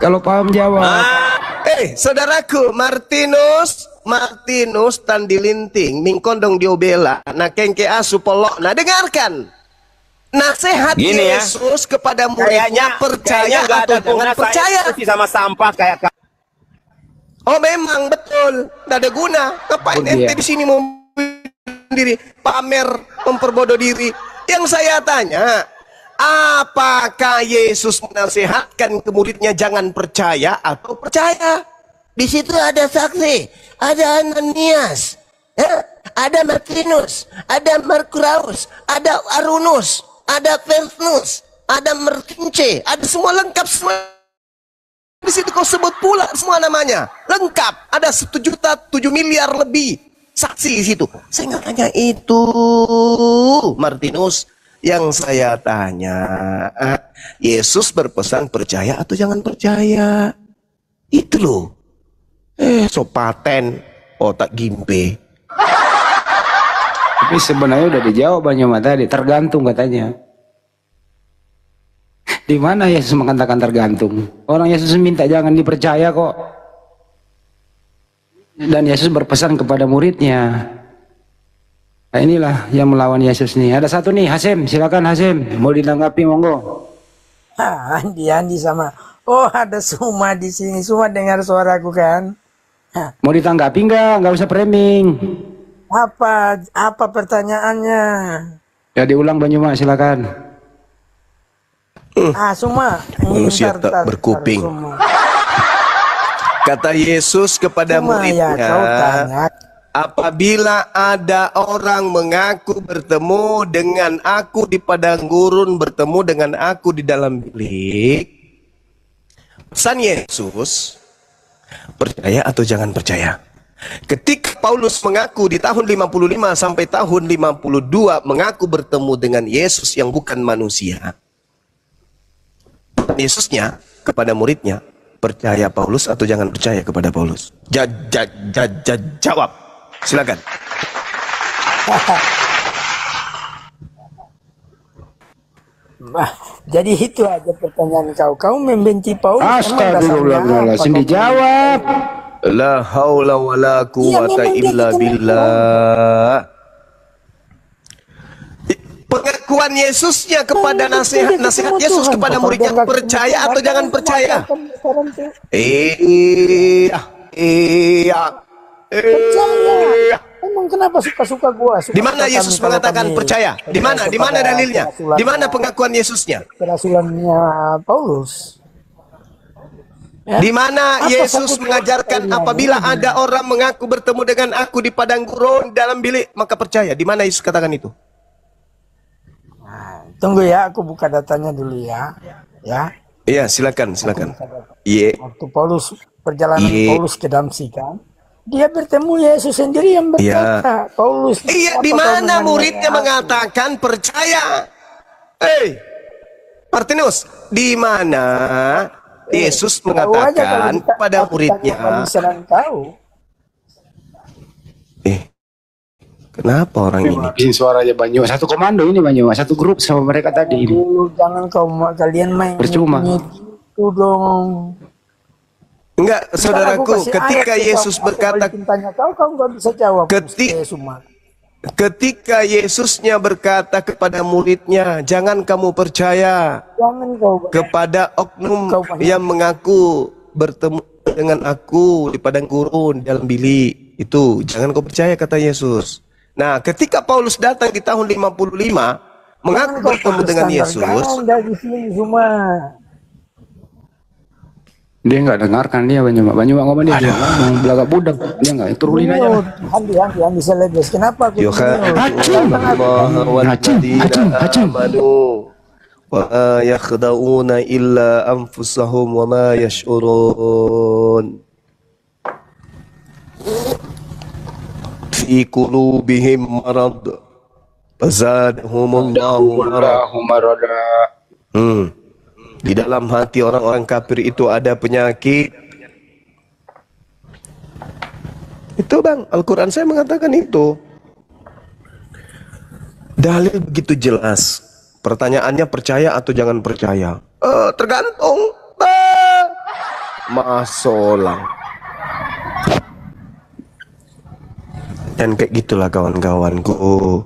Kalau paham jawab. Saudaraku, Martinus Tandilinting mingkondong diobela na kengke asu polok. Nah, dengarkan nasihat gini Yesus kepada muridnya, percaya atau jangan percaya. Sama sampah kayak. Oh, memang betul, tidak ada guna. Ngapain ente di sini mau diri pamer, memperbodoh diri? Yang saya tanya, apakah Yesus menasihatkan ke muridnya jangan percaya atau percaya? Di situ ada saksi, ada Ananias, ada Martinus, ada Markuraus, ada Arunus, ada Venus, ada Merkince, ada semua lengkap semua. Di situ kau sebut pula semua namanya lengkap. Ada 1,7 miliar lebih saksi di situ. Saya nggak tanya itu, Martinus. Yang saya tanya, Yesus berpesan percaya atau jangan percaya? Itu loh. So paten, otak gimpe. Tapi sebenarnya udah dijawab Banyuma tadi, tergantung katanya. Di mana Yesus mengatakan tergantung? Orang Yesus minta jangan dipercaya kok. Dan Yesus berpesan kepada muridnya. Nah, inilah yang melawan Yesus nih. Ada satu nih, Hasim, silakan Hasim, mau ditanggapi monggo. Andi sama. Oh, ada Suma di sini. Suma dengar suaraku kan? Mau ditanggapi nggak usah framing. Apa pertanyaannya? Ya diulang Banyuma, silakan. Suma. Manusia tak berkuping. Kata Yesus kepada muridnya, apabila ada orang mengaku bertemu dengan aku di padang gurun, bertemu dengan aku di dalam bilik, pesan Yesus, percaya atau jangan percaya. Ketika Paulus mengaku di tahun 55 sampai tahun 52 mengaku bertemu dengan Yesus yang bukan manusia, Yesusnya kepada muridnya, percaya Paulus atau jangan percaya kepada Paulus? Jawab, silakan. Jadi itu aja pertanyaan kau. Kau membenci Paulus? Astagfirullahaladzim, dijawab. La haula wa la quwata illa billah. Pengakuan Yesusnya kepada nasihat Yesus kepada muridnya, percaya atau jangan percaya? Emang kenapa suka-suka gua? Di mana Yesus mengatakan percaya? Di mana? Di mana dalilnya? Di mana pengakuan Yesusnya? Kerasulannya Paulus. Di mana Yesus mengajarkan apabila ada orang mengaku bertemu dengan aku di padang gurun dalam bilik, maka percaya? Di mana Yesus katakan itu? Tunggu ya, aku buka datanya dulu ya. Iya, silakan. Waktu Paulus perjalanan Paulus ke Damsyik kan, dia bertemu Yesus sendiri yang berkata, Paulus. Iya, di mana muridnya mengatakan percaya? Martinus, di mana Yesus mengatakan kepada muridnya? Kenapa orang ini? Bikin suara aja Banyuma. Satu komando ini Banyuma, satu grup sama mereka tadi. Jangan kalian main. Percuma. Itu dong. Enggak, saudaraku, ketika Yesus berkata, kau nggak bisa jawab. Ketika Yesusnya berkata kepada muridnya, jangan kamu percaya kepada oknum yang mengaku bertemu dengan aku di padang gurun dalam bilik. Itu jangan kau percaya, kata Yesus. Nah, ketika Paulus datang di tahun 55 mengaku bertemu dengan Yesus, dia nggak dengarkan dia Banyuma ngomong, dia ngomong belagak budak, dia nggak turunin aja lah. Handi selebes. Kenapa aku hacim wa yakhda'una illa anfusahum wa ma yash'urun fi qulubihim marad fazadahumullahu marada. Di dalam hati orang-orang kafir itu ada penyakit. Itu Bang, Al-Quran saya mengatakan itu. Dalil begitu jelas. Pertanyaannya percaya atau jangan percaya? Tergantung. Masolang. Dan kayak gitulah kawan-kawanku.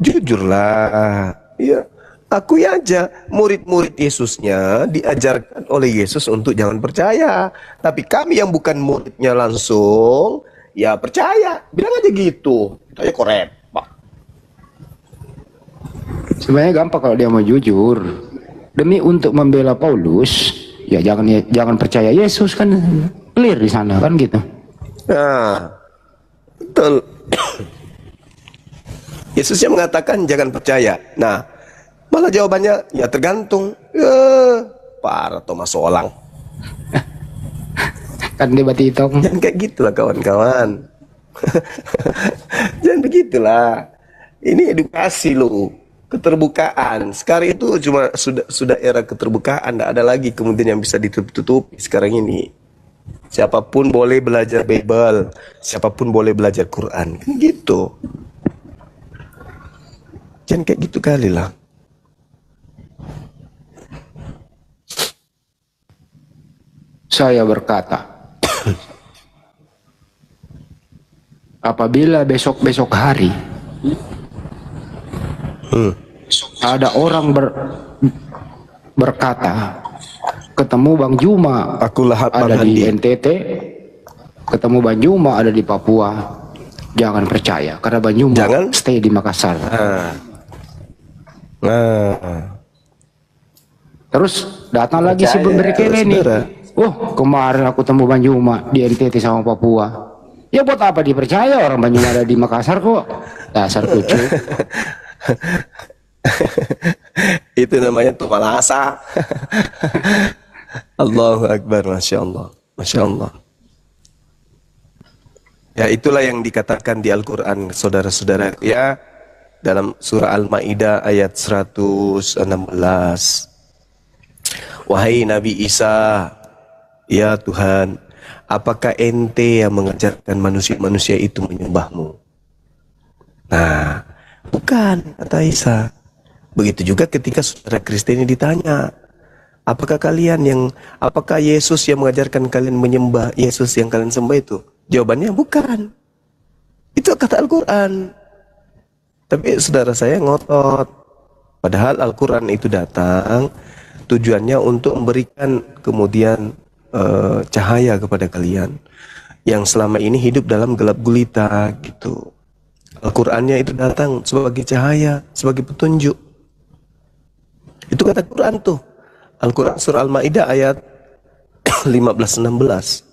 Jujurlah. Ya, akui aja murid-murid Yesusnya diajarkan oleh Yesus untuk jangan percaya. Tapi kami yang bukan muridnya langsung, ya percaya. Bilang aja gitu. Itu aja korek. Sebenarnya gampang kalau dia mau jujur. Demi untuk membela Paulus, ya jangan percaya Yesus, kan clear di sana kan gitu. Nah, betul. Yesusnya mengatakan jangan percaya. Nah, malah jawabannya ya tergantung. Ya, parah Thomas Solang. Kan debat hitung. Jangan kayak gitulah kawan-kawan. Jangan begitulah. Ini edukasi loh, keterbukaan. Sekarang itu cuma sudah era keterbukaan. Tidak ada lagi kemudian yang bisa ditutup-tutupi sekarang ini. Siapapun boleh belajar Bible, siapapun boleh belajar Quran, kan gitu. Jangan kayak gitu kali lah. Saya berkata, apabila besok-besok hari ada orang berkata, ketemu Bang Juma Akulah ada di NTT, ketemu Bang Juma ada di Papua, jangan percaya karena Bang Juma stay di Makassar. Terus datang lagi si berkele nih. Oh, kemarin aku temu Bang Juma di NTT sama Papua. Ya buat apa dipercaya, orang Bang Juma ada di Makassar kok. Dasar kucu. Itu namanya tumalasa. Allahu Akbar, Masya Allah. Masya Allah. Ya, itulah yang dikatakan di Al-Quran, saudara-saudara. Ya, dalam surah Al-Ma'idah ayat 116. Wahai Nabi Isa, ya Tuhan, apakah ente yang mengajarkan manusia-manusia itu menyembahmu? Nah, bukan, kata Isa. Begitu juga ketika saudara Kristen ditanya, apakah Yesus yang mengajarkan kalian menyembah Yesus yang kalian sembah itu? Jawabannya bukan. Itu kata Al-Quran. Tapi saudara saya ngotot. Padahal Al-Quran itu datang tujuannya untuk memberikan kemudian cahaya kepada kalian yang selama ini hidup dalam gelap gulita gitu. Al-Qur'annya itu datang sebagai cahaya, sebagai petunjuk. Itu kata Quran tuh. Al-Quran surah Al-Ma'idah ayat 15-16.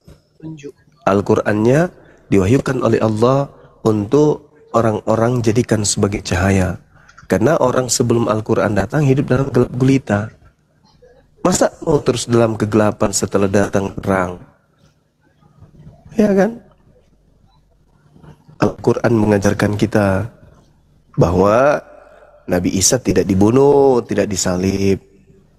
Al-Qur'annya diwahyukan oleh Allah untuk orang-orang jadikan sebagai cahaya. Karena orang sebelum Al-Quran datang hidup dalam gelap gulita. Masa mau terus dalam kegelapan setelah datang terang? Ya kan? Al-Quran mengajarkan kita bahwa Nabi Isa tidak dibunuh, tidak disalib.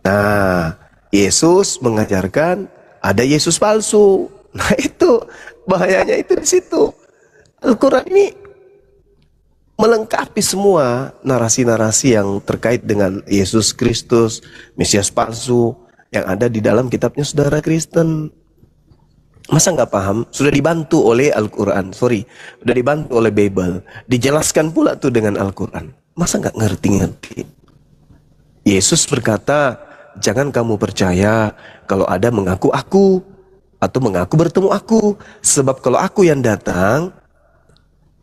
Nah, Yesus mengajarkan ada Yesus palsu. Nah, itu bahayanya itu di situ. Al-Quran ini melengkapi semua narasi-narasi yang terkait dengan Yesus Kristus, Mesias palsu yang ada di dalam kitabnya saudara Kristen. Masa nggak paham? Sudah dibantu oleh Al-Quran, sudah dibantu oleh Bible, dijelaskan pula tuh dengan Al-Quran. Masa nggak ngerti-ngerti? Yesus berkata, jangan kamu percaya kalau ada mengaku aku atau mengaku bertemu aku, sebab kalau aku yang datang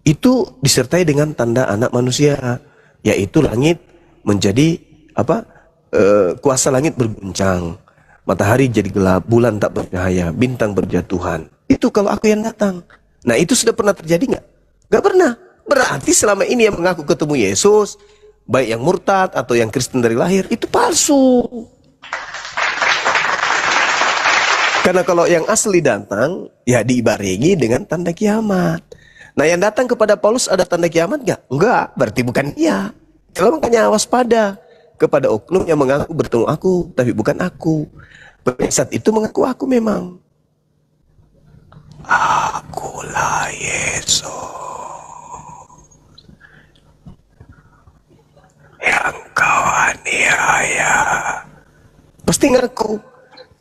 itu disertai dengan tanda anak manusia, yaitu langit menjadi kuasa langit berguncang, matahari jadi gelap, bulan tak bercahaya, bintang berjatuhan. Itu kalau aku yang datang. Nah, itu sudah pernah terjadi nggak? Nggak pernah. Berarti selama ini yang mengaku ketemu Yesus, baik yang murtad atau yang Kristen dari lahir, itu palsu. Karena kalau yang asli datang, ya diibarengi dengan tanda kiamat. Nah, yang datang kepada Paulus ada tanda kiamat nggak? Enggak, berarti bukan dia. Kalau makanya waspada kepada oknum yang mengaku bertemu aku, tapi bukan aku. Saat itu mengaku aku memang. Akulah Yesus yang kau aniaya. Pasti ngaku.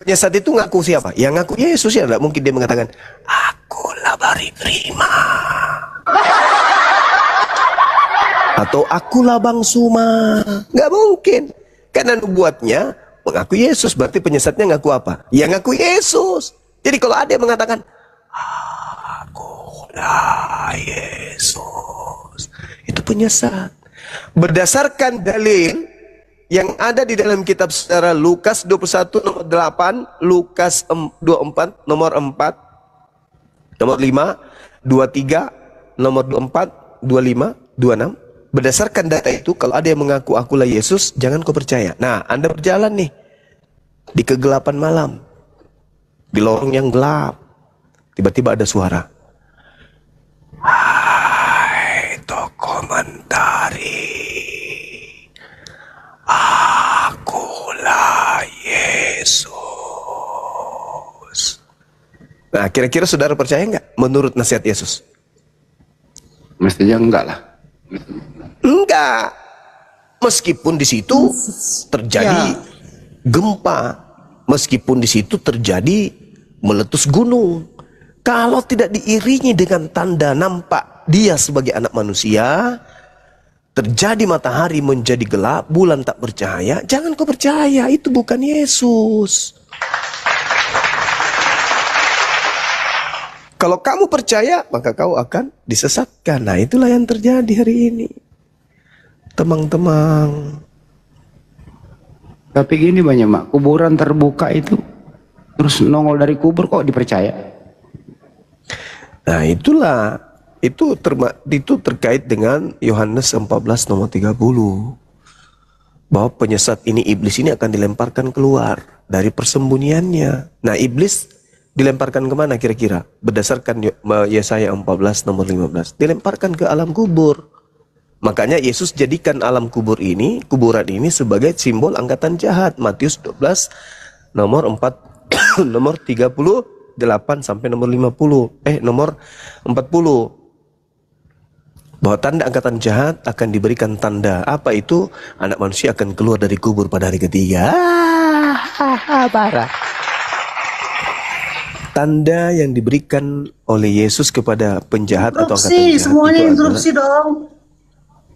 Penyesat itu ngaku siapa? Yang ngaku Yesus ya. Tidak mungkin dia mengatakan, akulah bari prima. Atau akulah Bang Suma. Nggak mungkin. Karena nubuatnya mengaku Yesus. Berarti penyesatnya ngaku apa? Yang ngaku Yesus. Jadi kalau ada yang mengatakan, akulah Yesus, itu penyesat. Berdasarkan dalil yang ada di dalam kitab saudara, Lukas 21 nomor 8, Lukas 24 nomor 4, nomor 5, 23, nomor 24, 25, 26. Berdasarkan data itu, kalau ada yang mengaku akulah Yesus, jangan kau percaya. Nah, Anda berjalan nih di kegelapan malam, di lorong yang gelap, tiba-tiba ada suara, hai toko mentari, akulah Yesus. Nah, kira-kira saudara percaya nggak menurut nasihat Yesus? Mestinya enggak lah. Enggak. Meskipun di situ terjadi gempa, meskipun di situ terjadi meletus gunung, kalau tidak diiringi dengan tanda nampak dia sebagai anak manusia, terjadi matahari menjadi gelap, bulan tak bercahaya, jangan kau percaya, itu bukan Yesus. Kalau kamu percaya, maka kau akan disesatkan. Nah, itulah yang terjadi hari ini. Temang-temang. Tapi gini banyak mak, kuburan terbuka itu terus nongol dari kubur kok dipercaya? Nah, itulah itu terkait dengan Yohanes 14 nomor 30. Bahwa penyesat ini, iblis ini akan dilemparkan keluar dari persembunyiannya. Nah, iblis dilemparkan kemana kira-kira? Berdasarkan Yesaya 14 nomor 15. Dilemparkan ke alam kubur. Makanya Yesus jadikan alam kubur ini, kuburan ini sebagai simbol angkatan jahat. Matius 12 nomor 4 nomor 38 sampai nomor 50. Nomor 40. Bahwa tanda angkatan jahat akan diberikan tanda. Apa itu? Anak manusia akan keluar dari kubur pada hari ketiga. Parah. Tanda yang diberikan oleh Yesus kepada penjahat atau angkatan jahat. Semuanya interupsi dong.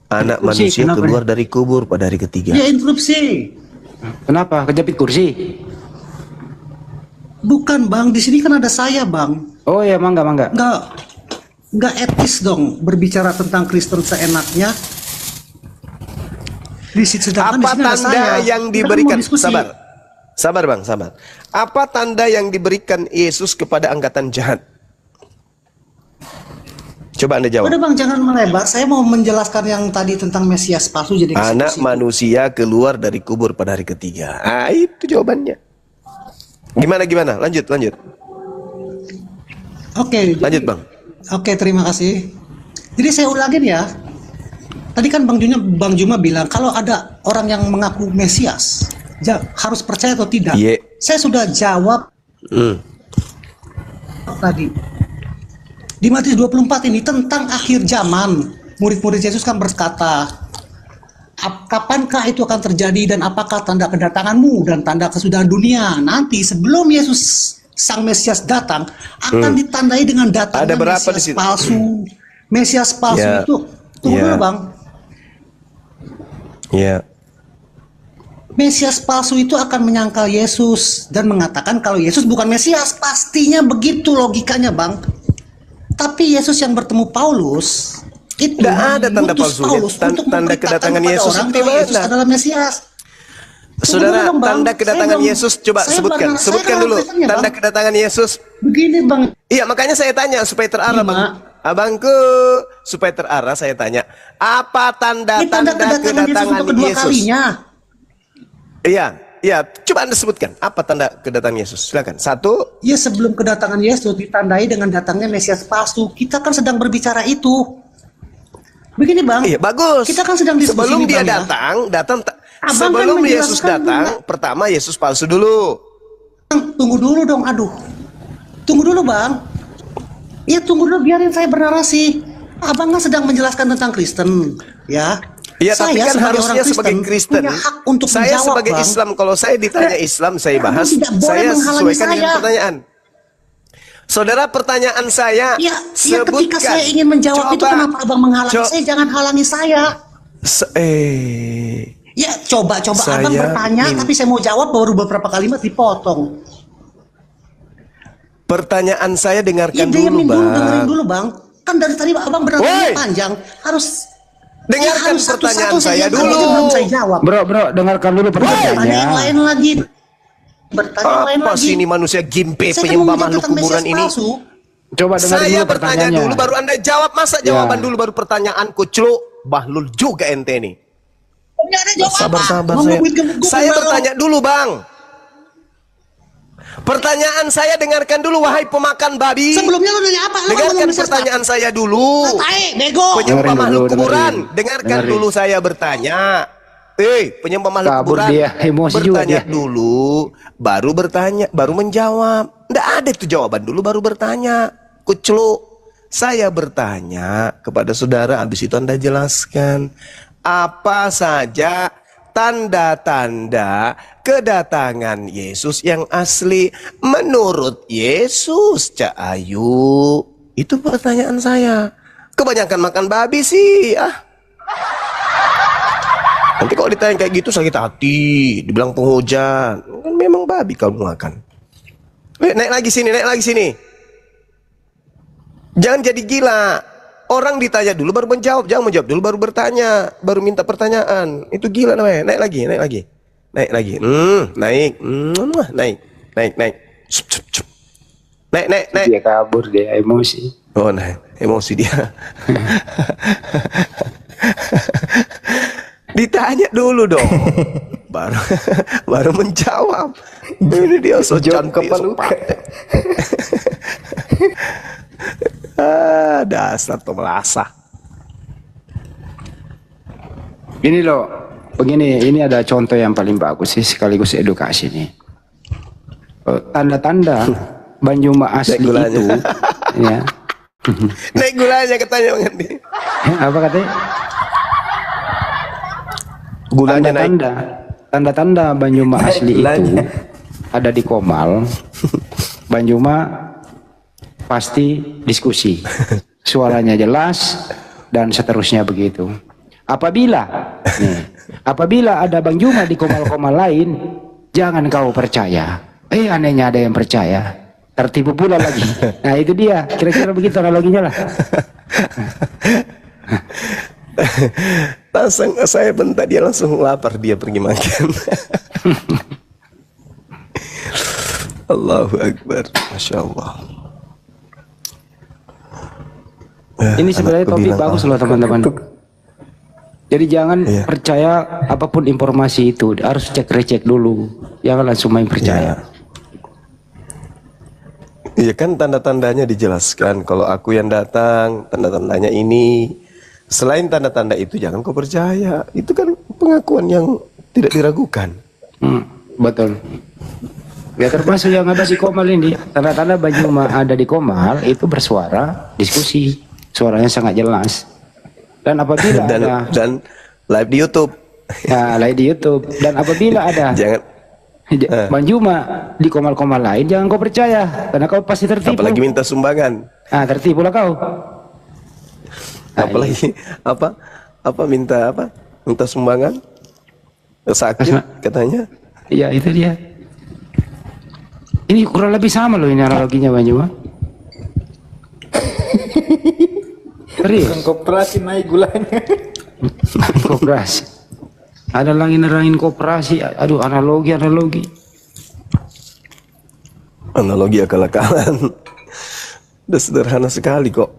Anak manusia keluar dari kubur pada hari ketiga. Ya interupsi. Kenapa? Kejepit kursi? Bukan bang, di sini kan ada saya bang. Oh ya, mangga. Nggak etis dong berbicara tentang Kristen seenaknya. Di situ apa tanda yang diberikan? Sabar bang. Apa tanda yang diberikan Yesus kepada angkatan jahat? Coba Anda jawab. Udah bang, jangan melebar. Saya mau menjelaskan yang tadi tentang Mesias palsu. Jadi anak manusia keluar dari kubur pada hari ketiga. Ah, itu jawabannya. Gimana? Lanjut. Oke. Lanjut bang. Oke, terima kasih. Jadi saya ulangin ya. Tadi kan Bang Juma bilang kalau ada orang yang mengaku Mesias, harus percaya atau tidak? Yeah. Saya sudah jawab tadi. Di Matius 24 ini tentang akhir zaman. Murid-murid Yesus kan berkata, kapankah itu akan terjadi dan apakah tanda kedatanganmu dan tanda kesudahan dunia? Nanti sebelum Yesus Sang Mesias datang akan ditandai dengan datangnya Mesias palsu. Mesias palsu itu tunggu dulu bang. Mesias palsu itu akan menyangkal Yesus dan mengatakan kalau Yesus bukan Mesias. Pastinya begitu logikanya bang. Tapi Yesus yang bertemu Paulus itu nggak ada tanda palsu. Tanda kedatangan Yesus di mana? Yesus adalah Mesias. Saudara, tanda kedatangan Yesus coba sebutkan dulu tanda kedatangan Yesus. Begini bang. Iya, makanya saya tanya supaya terarah bang. Abangku, supaya terarah saya tanya, apa tanda kedatangan Yesus? Iya, coba Anda sebutkan apa tanda kedatangan Yesus. Silakan. Satu. Ya, sebelum kedatangan Yesus ditandai dengan datangnya Mesias palsu. Kita kan sedang berbicara itu. Begini bang. Iya, bagus. Kita kan sedang diskusi. Sebelum dia datang. Sebelum kan Yesus datang, pertama Yesus palsu dulu. Tunggu dulu dong, aduh. Tunggu dulu bang. Ya tunggu dulu, biarin saya bernarasi. Abang kan sedang menjelaskan tentang Kristen, ya. Iya, tapi kan sebagai harusnya orang sebagai Kristen, punya hak untuk saya menjawab, sebagai Bang. Islam, kalau saya ditanya Islam, saya bahas, tidak boleh saya menghalangi sesuaikan dengan saya. pertanyaan. Saudara, pertanyaan saya, Ya sebutkan. ketika saya ingin menjawab itu, kenapa abang menghalangi saya? Jangan halangi saya. Ya coba abang bertanya, tapi saya mau jawab baru beberapa kalimat dipotong. Pertanyaan saya dengarkan Dengerin Bang. dulu Bang. Kan dari tadi abang bertanya panjang, harus dengarkan pertanyaan saya dulu. Belum saya jawab. Bro, dengarkan dulu pertanyaannya. Yang lain lagi. Bertanya lain Apa lagi. sih ini manusia gimpe Saya penyembah kan makhluk kuburan ini? Coba dengar Saya dulu bertanya pertanyaannya. dulu baru Anda jawab. Masa Ya. jawaban dulu baru pertanyaanku? Celuk, bahlul juga ente nih. Sabar saya. Saya bertanya dulu, Bang. Pertanyaan saya dengarkan dulu, wahai pemakan babi. Sebelumnya lu nanya apa? Dengarkan pertanyaan saya dulu. Bego. Penyembah Dengerin makhluk dulu, kuburan. dengerin. Dengarkan Dengerin. dulu saya bertanya. Penyembah makhluk Kabur kuburan. dia, emosi juga Bertanya dia. dulu, baru bertanya, baru menjawab. Nggak ada itu jawaban dulu, baru bertanya. Kucluk. Saya bertanya kepada saudara, habis itu Anda jelaskan. Apa saja tanda-tanda kedatangan Yesus yang asli menurut Yesus, Cak Ayu? Itu pertanyaan saya. Kebanyakan makan babi sih, Nanti kalau ditanya kayak gitu sakit hati, dibilang penghujan. Kan memang babi kalau makan. Naik lagi sini. Jangan jadi gila. Orang ditanya dulu baru menjawab, jangan menjawab dulu baru bertanya, baru minta pertanyaan. Itu gila namanya. Naik lagi. Naik. Cup. Naik. Dia kabur, dia emosi. Oh, naik. Emosi dia. Ditanya dulu dong. baru menjawab. Ini dia so cantik, so patek. Dasar tuh melasah. Ini loh, begini, ini ada contoh yang paling bagus sih, sekaligus edukasi nih. Tanda-tanda Banjuma asli itu, ya. Naik gulanya katanya Bang Andi. Apa katanya? Gulanya naik. Tanda-tanda Banjuma asli itu ada di Komal. Banjuma pasti diskusi, suaranya jelas dan seterusnya begitu. Apabila ada Bang Juma di Komal-Komal lain, jangan kau percaya. Anehnya ada yang percaya, tertipu pula lagi. Nah itu dia, kira-kira begitu analoginya lah. Langsung saya bentar, dia langsung lapar, dia pergi makan. Allahu Akbar, Masya Allah. Ini sebenarnya topik bagus loh teman-teman. Jadi jangan percaya apapun informasi itu, harus cek-recek dulu, jangan langsung main percaya. Iya kan, tanda-tandanya dijelaskan. Kalau aku yang datang, tanda-tandanya ini. Selain tanda-tanda itu jangan kau percaya. Itu kan pengakuan yang tidak diragukan. Betul. Ya termasuk yang ada di Komal ini, tanda-tanda Banjuma ada di Komal itu bersuara, diskusi, suaranya sangat jelas. Dan apabila dan live di YouTube. Ya, live di YouTube. Dan apabila ada Banjuma di Komal-Komal lain, jangan kau percaya, karena kau pasti tertipu. Apalagi minta sumbangan. Tertipu lah kau. Apalagi minta sumbangan, sakit katanya. Iya itu dia. Ini kurang lebih sama loh ini analoginya Banjuma. Serius. Koperasi naik gulanya. Koperasi. Ada lagi nerangin koperasi. Aduh, analogi. Analogi akal-akalan. Udah sederhana sekali kok.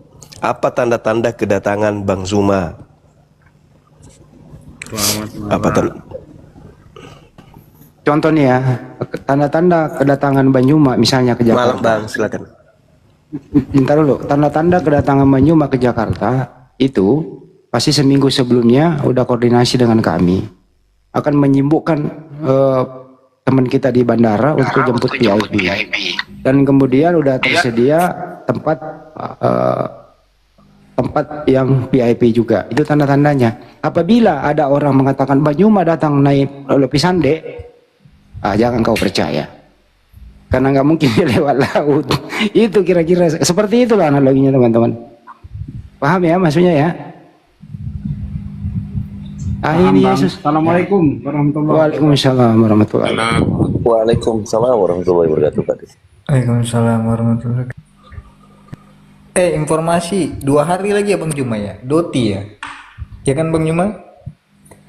Apa tanda-tanda kedatangan Bang Zuma? Apa contohnya ya, tanda-tanda kedatangan Banjuma misalnya ke Jakarta. Malam Bang, silakan. Bentar dulu, tanda-tanda kedatangan Banjuma ke Jakarta itu pasti seminggu sebelumnya udah koordinasi dengan kami, akan menyibukkan teman kita di bandara untuk jemput VIP, dan kemudian udah tersedia tempat tempat yang VIP juga. Itu tanda-tandanya. Apabila ada orang mengatakan Banyuma datang naik lepisan dek, jangan kau percaya. Karena nggak mungkin dia lewat laut. Itu kira-kira seperti itulah analoginya teman-teman. Paham ya maksudnya ya? Ini Yesus. Assalamualaikum warahmatullahi wabarakatuh. Waalaikumsalam warahmatullahi wabarakatuh. Waalaikumsalam warahmatullahi wabarakatuh, Pak. Waalaikumsalam warahmatullahi wabarakatuh. Informasi 2 hari lagi ya Bang Juma ya, Doti ya, ya kan Bang Juma?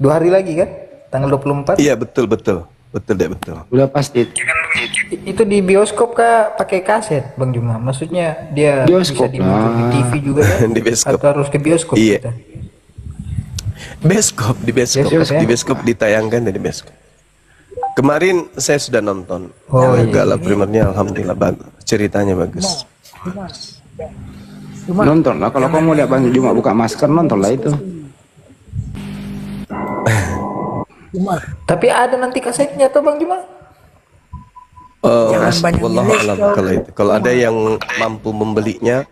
2 hari lagi kan, tanggal 24? Iya betul deh betul. Udah pasti. Itu di bioskop kah pakai kaset Bang Juma? Maksudnya dia Bioskop bisa dimuncul di TV juga kan? Di bioskop. Atau harus ke bioskop? Iya. Kita? Di bioskop ditayangkan di bioskop. Kemarin saya sudah nonton. Gala primernya alhamdulillah bagus. Ceritanya bagus. Nonton lah. Kalau kamu lihat Bang Juma buka masker, nonton lah itu. Tapi ada nanti kasetnya tuh Bang Juma? Wallahu alam kalau itu. Kalau ada yang mampu membelinya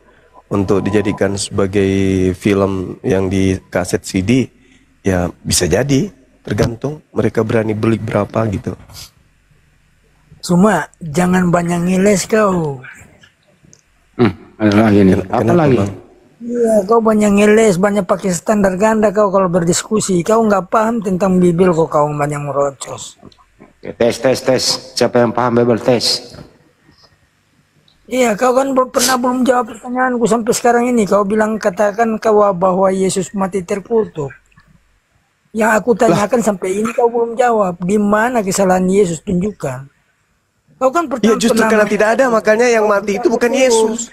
untuk dijadikan sebagai film yang di kaset CD, ya bisa jadi. Tergantung mereka berani beli berapa gitu. Cuma jangan banyak ngiles kau. Ada lagi nih. Apa lagi? Iya, kau banyak ngeles, banyak pakai standar ganda kau kalau berdiskusi. Kau nggak paham tentang Bible kau banyak merocos. Tes. Siapa yang paham Bible tes? Iya, kau kan pernah belum jawab pertanyaanku sampai sekarang ini. Kau bilang katakan kau bahwa Yesus mati terkutuk. Yang aku tanyakan sampai ini kau belum jawab. Di mana kesalahan Yesus tunjukkan? Kau kan Ya justru karena tidak ada, makanya yang mati itu bukan Yesus.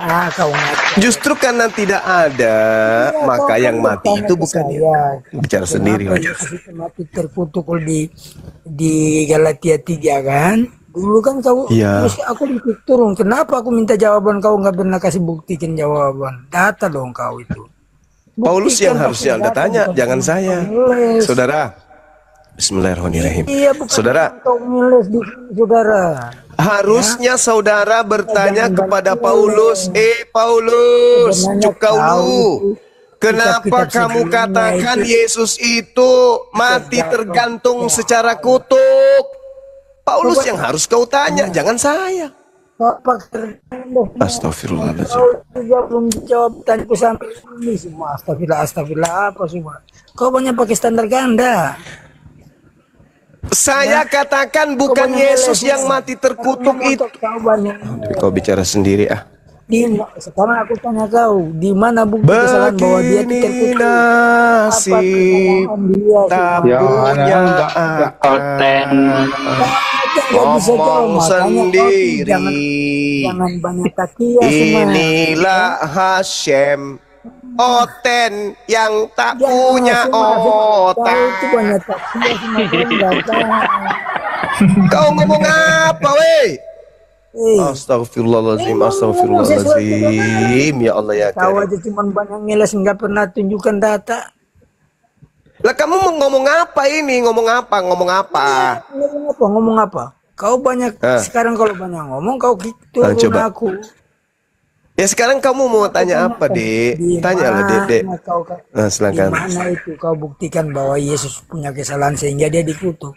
Kau ngaku. Justru karena tidak ada, maka yang mati itu bukan dia. Bicara sendiri. Yesus mati terkutuk di Galatia 3 kan? Dulu kan kau, terus aku ditutup turun. Kenapa aku minta jawaban kau nggak pernah kasih buktikan jawaban? Data dong kau itu. Paulus yang harusnya Anda tanya, jangan saya. Saudara, Bismillahirrahmanirrahim. Iya, Saudara, kau ngeles di saudara. harusnya saudara bertanya kepada Paulus, Paulus, cukau lu. Kenapa kamu katakan Yesus itu mati tergantung secara kutuk? Paulus yang harus kau tanya, jangan saya. Astagfirullahaladzim. Kau belum jawab tanyaku sampai ini semua. Astagfirullah apa semua. Kau banyak pakai standar ganda. Saya katakan bukan Yesus yang mati terkutuk itu. Kau bicara sendiri Sekarang aku tanya kau, di mana bukti kesalahan bahwa dia terkutuk? Nasib tak punya ngomong sendiri. Jangan banyak takia semua. Inilah Hashem, Oten yang tak punya otak. Itu banyak takia semua. Kau ngomong apa, weh? Astagfirullahaladzim, astagfirullahaladzim. Ya Allah ya Kau Karim. aja cuma banyak ngeles, nggak pernah tunjukkan data. Lah kamu mau ngomong apa ini? Ngomong apa? Ngomong apa? Kau banyak sekarang kalau banyak ngomong kau gitu coba. aku. Ya sekarang kamu mau tanya apa, Dek? Tanyalah, Dek. Silakan. Di mana itu kau buktikan bahwa Yesus punya kesalahan sehingga dia dikutuk?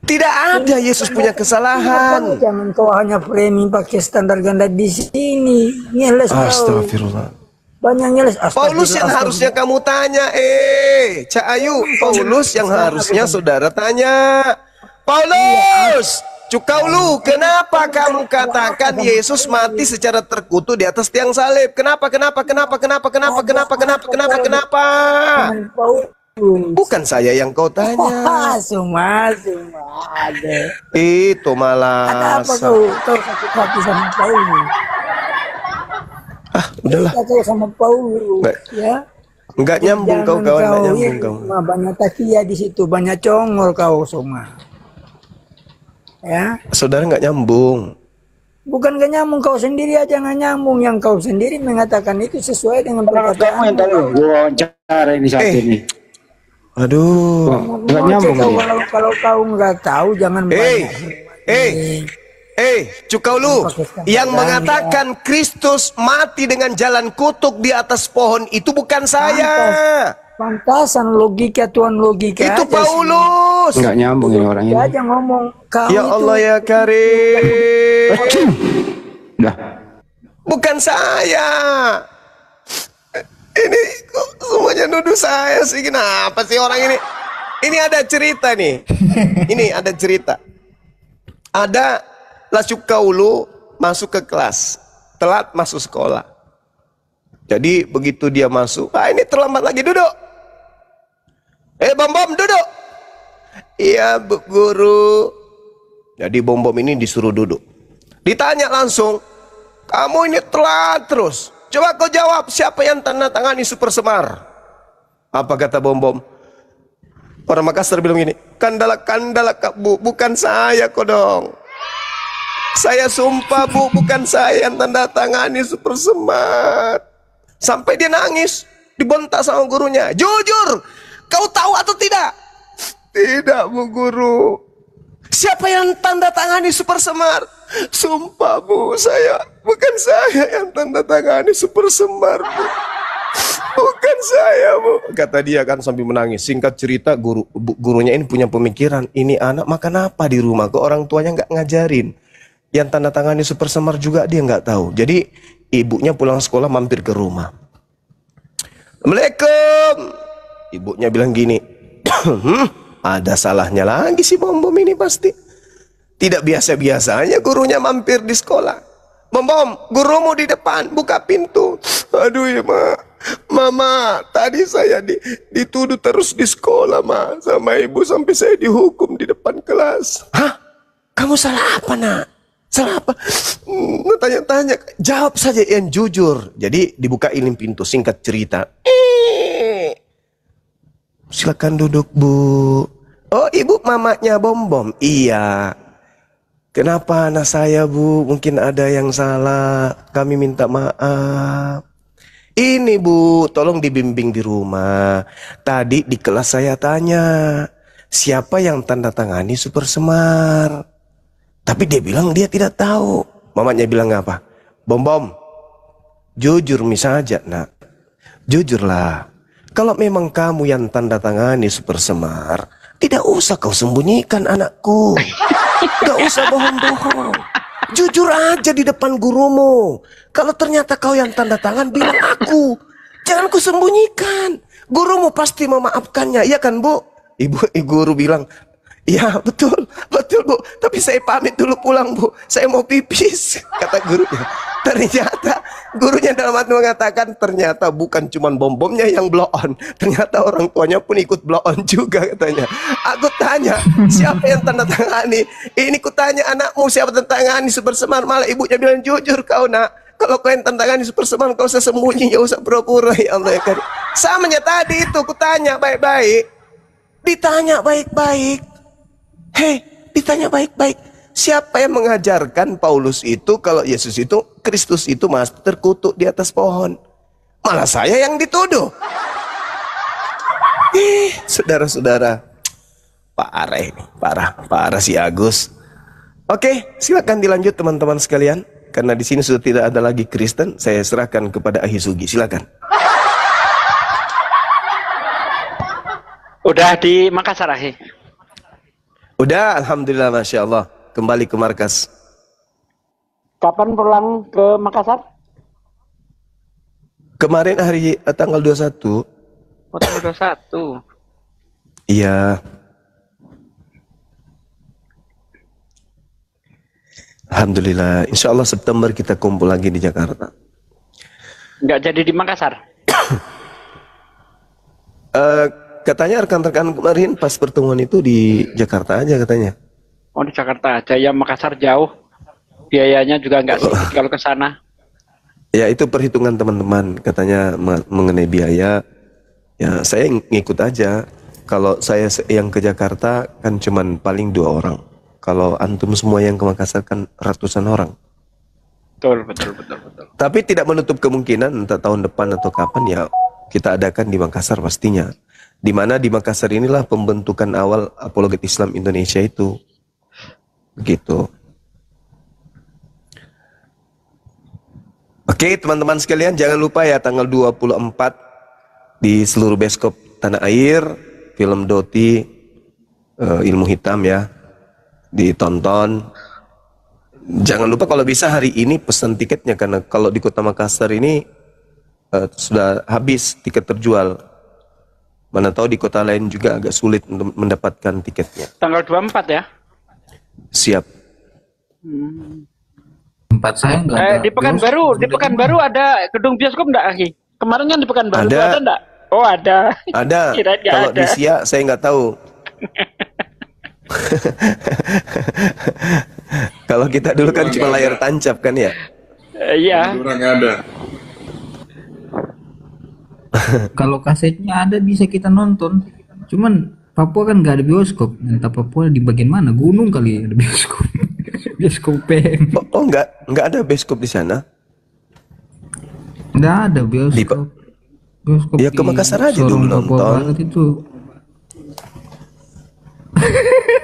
Tidak ada Yesus punya kesalahan. Jangan kau hanya framing pakai standar ganda di sini. Ngeles kau. Astagfirullah. Banyak ngeles. Paulus yang harusnya kamu tanya, Cak Ayu. Paulus yang harusnya saudara tanya. Paulus, cukau lu, kenapa kamu katakan Yesus mati secara terkutuk di atas tiang salib? Kenapa? Bukan saya yang kau tanya. Semua ada. Itu malah. Ada apa kau sakit hati sama Paulus? Udahlah. Kau sama Paulus, ya. Enggak nyambung kau kawan, enggak nyambung kau. Banyak takia di situ, banyak congol kau semua. Ya. Saudara enggak nyambung. Bukan gak nyambung, kau sendiri aja nggak nyambung. Yang kau sendiri mengatakan itu sesuai dengan perkataan. Wawancara ini saat ini. Aduh. Nggak nyambung. Kalau kau nggak tahu jangan banyak. Cukaulu, yang mengatakan Kristus mati dengan jalan kutuk di atas pohon itu bukan saya. Pantasan logika Tuhan, logika Itu aja Paulus. Nggak nyambung ini orang sih. ini. Aja ngomong kau Ya itu Allah ya Karim. Dah. Bukan saya. Ini kok semuanya nuduh saya sih. Kenapa sih orang ini? Ini ada cerita nih. Ini ada cerita. Ada Lasukaulu masuk ke kelas, telat masuk sekolah. Jadi begitu dia masuk, ini terlambat lagi, duduk. Bom duduk. Iya Bu Guru. Jadi Bom ini disuruh duduk. Ditanya langsung, kamu ini telat terus. Coba kau jawab, siapa yang tanda tangani Super Semar? Apa kata Bom? Orang Makassar bilang gini, kandala Kak Bu, bukan saya kok dong. Saya sumpah Bu, bukan saya yang tanda tangani Super Semar. Sampai dia nangis, dibontak sama gurunya. Jujur, kau tahu atau tidak? Tidak Bu Guru. Siapa yang tanda tangani Super Semar? Sumpah Bu, bukan saya yang tanda tangani Super Semar Bu. Bukan saya Bu. Kata dia kan sambil menangis. Singkat cerita, gurunya ini punya pemikiran, ini anak makan apa di rumah? Kok orang tuanya nggak ngajarin? Yang tanda tangani Super Semar juga dia nggak tahu. Jadi ibunya pulang sekolah mampir ke rumah. Assalamualaikum. Ibunya bilang gini, ada salahnya lagi si Bom ini pasti. Tidak biasa-biasanya gurunya mampir di sekolah. Bom, gurumu di depan, buka pintu. Aduh ya Mama, tadi saya dituduh terus di sekolah sama ibu sampai saya dihukum di depan kelas. Hah? Kamu salah apa nak? Salah apa? Tanya-tanya, jawab saja yang jujur. Jadi dibukain pintu, singkat cerita. Silakan duduk Bu. Oh ibu mamanya Bom. Iya. Kenapa anak saya Bu? Mungkin ada yang salah. Kami minta maaf. Ini Bu, tolong dibimbing di rumah. Tadi di kelas saya tanya, siapa yang tanda tangani Super Semar? Tapi dia bilang dia tidak tahu. Mamanya bilang apa? Bom, jujur saja nak. Jujurlah. Kalau memang kamu yang tanda tangani Super Semar, tidak usah kau sembunyikan anakku. Tidak usah bohong-bohong. Jujur aja di depan gurumu. Kalau ternyata kau yang tanda tangan, bilang aku. Jangan ku sembunyikan. Gurumu pasti memaafkannya, iya kan Bu? Guru bilang, iya betul Bu. Tapi saya pamit dulu pulang Bu. Saya mau pipis, kata gurunya. Ternyata gurunya dalam hati mengatakan, ternyata bukan cuma Bom-Bomnya yang blow on. Ternyata orang tuanya pun ikut blow on juga katanya. Aku tanya, siapa yang tanda tangani? Ini ku tanya anakmu siapa tanda tangani Super Semar. Malah ibunya bilang, jujur kau nak. Kalau kau yang tanda tangani Super Semar, kau usah sembunyi, kau usah pura-pura. Ya Allah ya Karim. Samanya tadi itu ku tanya baik-baik. Ditanya baik-baik. Ditanya baik-baik. Siapa yang mengajarkan Paulus itu kalau Yesus itu, Kristus itu masih terkutuk di atas pohon? Malah saya yang dituduh. Saudara-saudara, parah ini, parah si Agus. Oke, silakan dilanjut teman-teman sekalian. Karena di sini sudah tidak ada lagi Kristen, saya serahkan kepada Ahisugi. Silakan. Udah di Makassar, Ahi? Udah, alhamdulillah, masya Allah. Kembali ke markas. Kapan pulang ke Makassar? Kemarin hari tanggal 21. Oh, tanggal 21. Iya. Alhamdulillah. Insya Allah September kita kumpul lagi di Jakarta. Nggak jadi di Makassar? Katanya rekan-rekan kemarin pas pertemuan itu di Jakarta aja katanya. Oh, di Jakarta aja. Ya, Makassar jauh. Biayanya juga nggak sedikit kalau ke sana. Ya, itu perhitungan teman-teman. Katanya mengenai biaya. Ya, saya ngikut aja. Kalau saya yang ke Jakarta kan cuman paling 2 orang. Kalau antum semua yang ke Makassar kan ratusan orang. Betul. Tapi tidak menutup kemungkinan entah tahun depan atau kapan ya kita adakan di Makassar pastinya. Di mana di Makassar inilah pembentukan awal apologet Islam Indonesia itu. Begitu. Oke, teman-teman sekalian, jangan lupa ya tanggal 24 di seluruh bioskop tanah air film Doti Ilmu Hitam ya ditonton. Jangan lupa kalau bisa hari ini pesan tiketnya, karena kalau di Kota Makassar ini sudah habis tiket terjual. Mana tahu di kota lain juga agak sulit untuk mendapatkan tiketnya. Tanggal 24 ya? Siap. Tempat saya nggak ada. Di Pekanbaru ada gedung bioskop enggak, Aki? Kemarin kan di Pekanbaru Ada. ada enggak? Oh, ada. Ada. Kirain nggak Kalau ada. di Siak saya nggak tahu. Kalau kita dulu kan cuma layar tancap kan ya. Iya. Kalau kasetnya ada bisa kita nonton. Cuman Papua kan nggak ada bioskop. Entah Papua di bagian mana? Gunung kali ada bioskop. Bioskop PM. Oh nggak ada bioskop di sana. Nggak ada bioskop. Bioskop Ya ke di Makassar aja Sorong, dulu Papua nonton. Barat itu.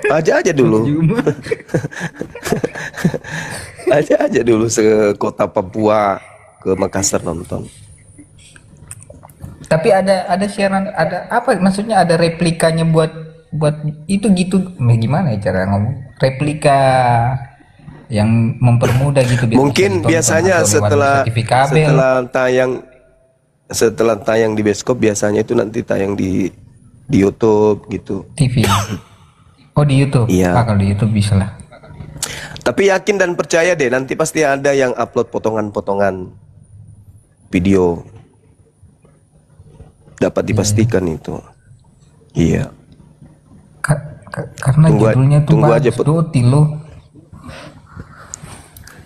Aja dulu. aja dulu ke kota Papua, ke Makassar nonton. Tapi ada siaran, ada apa maksudnya, ada replikanya buat itu gitu. Gimana ya cara ngomong? Replika yang mempermudah gitu. Mungkin biasanya setelah tayang di bioskop, biasanya itu nanti tayang di YouTube gitu. TV. Oh, di YouTube. Iya. Kalau di YouTube bisa lah. Tapi yakin dan percaya deh, nanti pasti ada yang upload potongan-potongan video. Dapat dipastikan itu. Iya. Karena judulnya tuh tunggu aja bagus, Doti loh.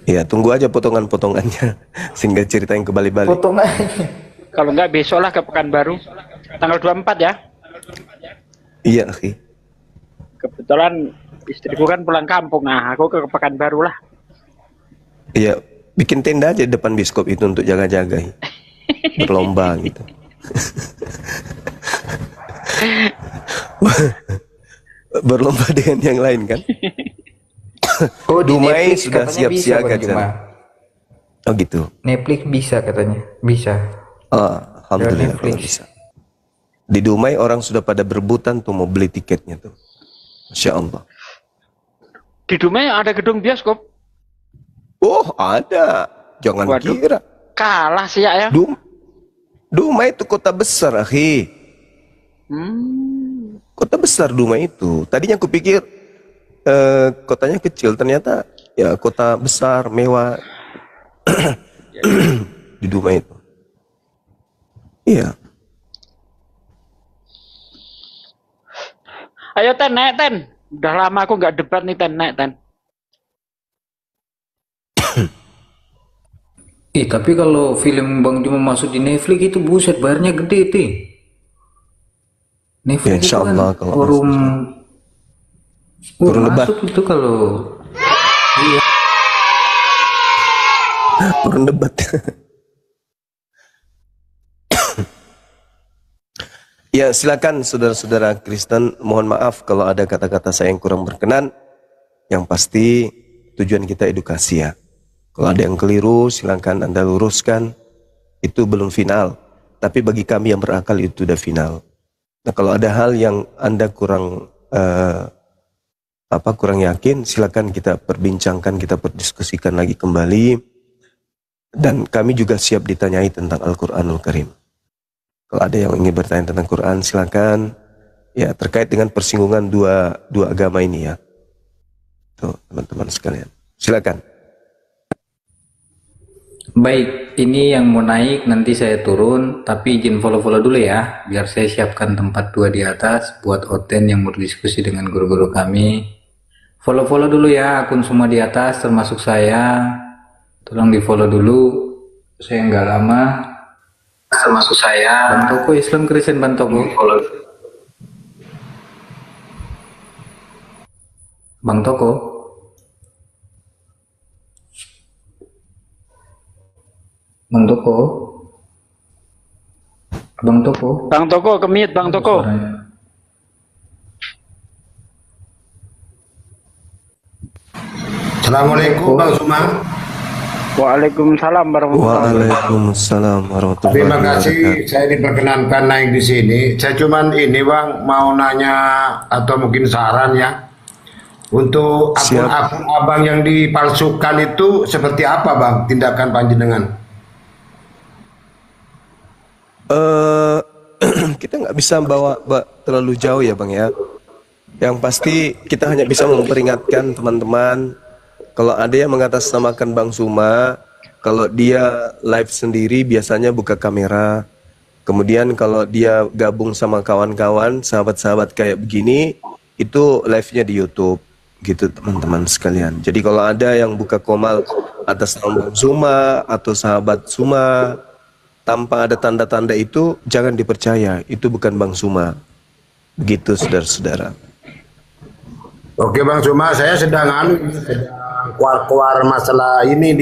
Iya, tunggu aja potongan-potongannya sehingga cerita yang kebalik-balik. Potongan. Kalau enggak besok lah ke Pekanbaru. Tanggal 24 ya. Iya, Ki. Kebetulan istriku kan pulang kampung. Nah, aku ke Pekanbaru lah. Iya, bikin tenda aja depan bioskop itu untuk jaga-jaga. Berlomba gitu. Berlomba dengan yang lain kan. Oh, di Dumai Netflix sudah katanya siap bisa, siaga Bang di Juma. sana. Oh gitu. Netflix bisa katanya. Bisa. Oh, alhamdulillah Netflix. kalau bisa. Di Dumai orang sudah pada berebutan tuh mau beli tiketnya tuh. Masya Allah. Di Dumai ada gedung bioskop. Oh ada. Jangan Waduh. kira. Kalah sih ya. Dumai itu kota besar, akhi. Kota besar Dumai itu. Tadinya aku pikir kotanya kecil, ternyata ya kota besar, mewah. Di Dumai itu. Iya. Ayo Ten, naik Ten. Udah lama aku nggak debat nih Ten, naik Ten. Tapi kalau film Bang Juma masuk di Netflix itu buset bayarnya gede tuh. Netflix Ya, itu insya kan Allah kalau forum lebat. masuk itu kalau Orang debat. Ya silakan saudara-saudara Kristen, mohon maaf kalau ada kata-kata saya yang kurang berkenan. Yang pasti tujuan kita edukasi ya. Kalau ada yang keliru silakan Anda luruskan. Itu belum final. Tapi bagi kami yang berakal itu sudah final. Nah kalau ada hal yang Anda kurang kurang yakin, silakan kita perbincangkan, kita berdiskusikan lagi kembali. Dan kami juga siap ditanyai tentang Al-Quranul Karim. Kalau ada yang ingin bertanya tentang Quran, silakan. Ya, terkait dengan persinggungan dua agama ini ya. Tuh, teman-teman sekalian. Silakan. baik, ini yang mau naik nanti saya turun, tapi izin follow-follow dulu ya, biar saya siapkan tempat 2 di atas buat Oten yang berdiskusi dengan guru-guru kami. Follow-follow dulu ya akun semua di atas termasuk saya. Tolong di follow dulu, saya nggak lama. Termasuk saya. Bang Toko Islam Kristen Bang Toko. Bang Toko. Bang Toko. Bang Toko. Bang Toko, kemit Bang Toko. Suaranya. Assalamualaikum Bang Suma. Waalaikumsalam warahmatullahi wabarakatuh. Waalaikumsalam warahmatullahi Terima kasih wabarakatuh. saya diperkenankan naik di sini. Saya cuman ini Bang mau nanya atau mungkin saran ya. Untuk akun-akun Abang yang dipalsukan itu seperti apa Bang tindakan panjenengan? Kita nggak bisa bawa terlalu jauh ya Bang ya. Yang pasti kita hanya bisa memperingatkan teman-teman kalau ada yang mengatasnamakan Bang Suma, kalau dia live sendiri biasanya buka kamera. Kemudian kalau dia gabung sama kawan-kawan, sahabat-sahabat kayak begini, itu live-nya di YouTube gitu teman-teman sekalian. Jadi kalau ada yang buka komal atas nama Bang Suma atau sahabat Suma tanpa ada tanda-tanda itu, jangan dipercaya, itu bukan Bang Suma. Begitu saudara-saudara. Oke Bang Suma, saya sedang keluar masalah ini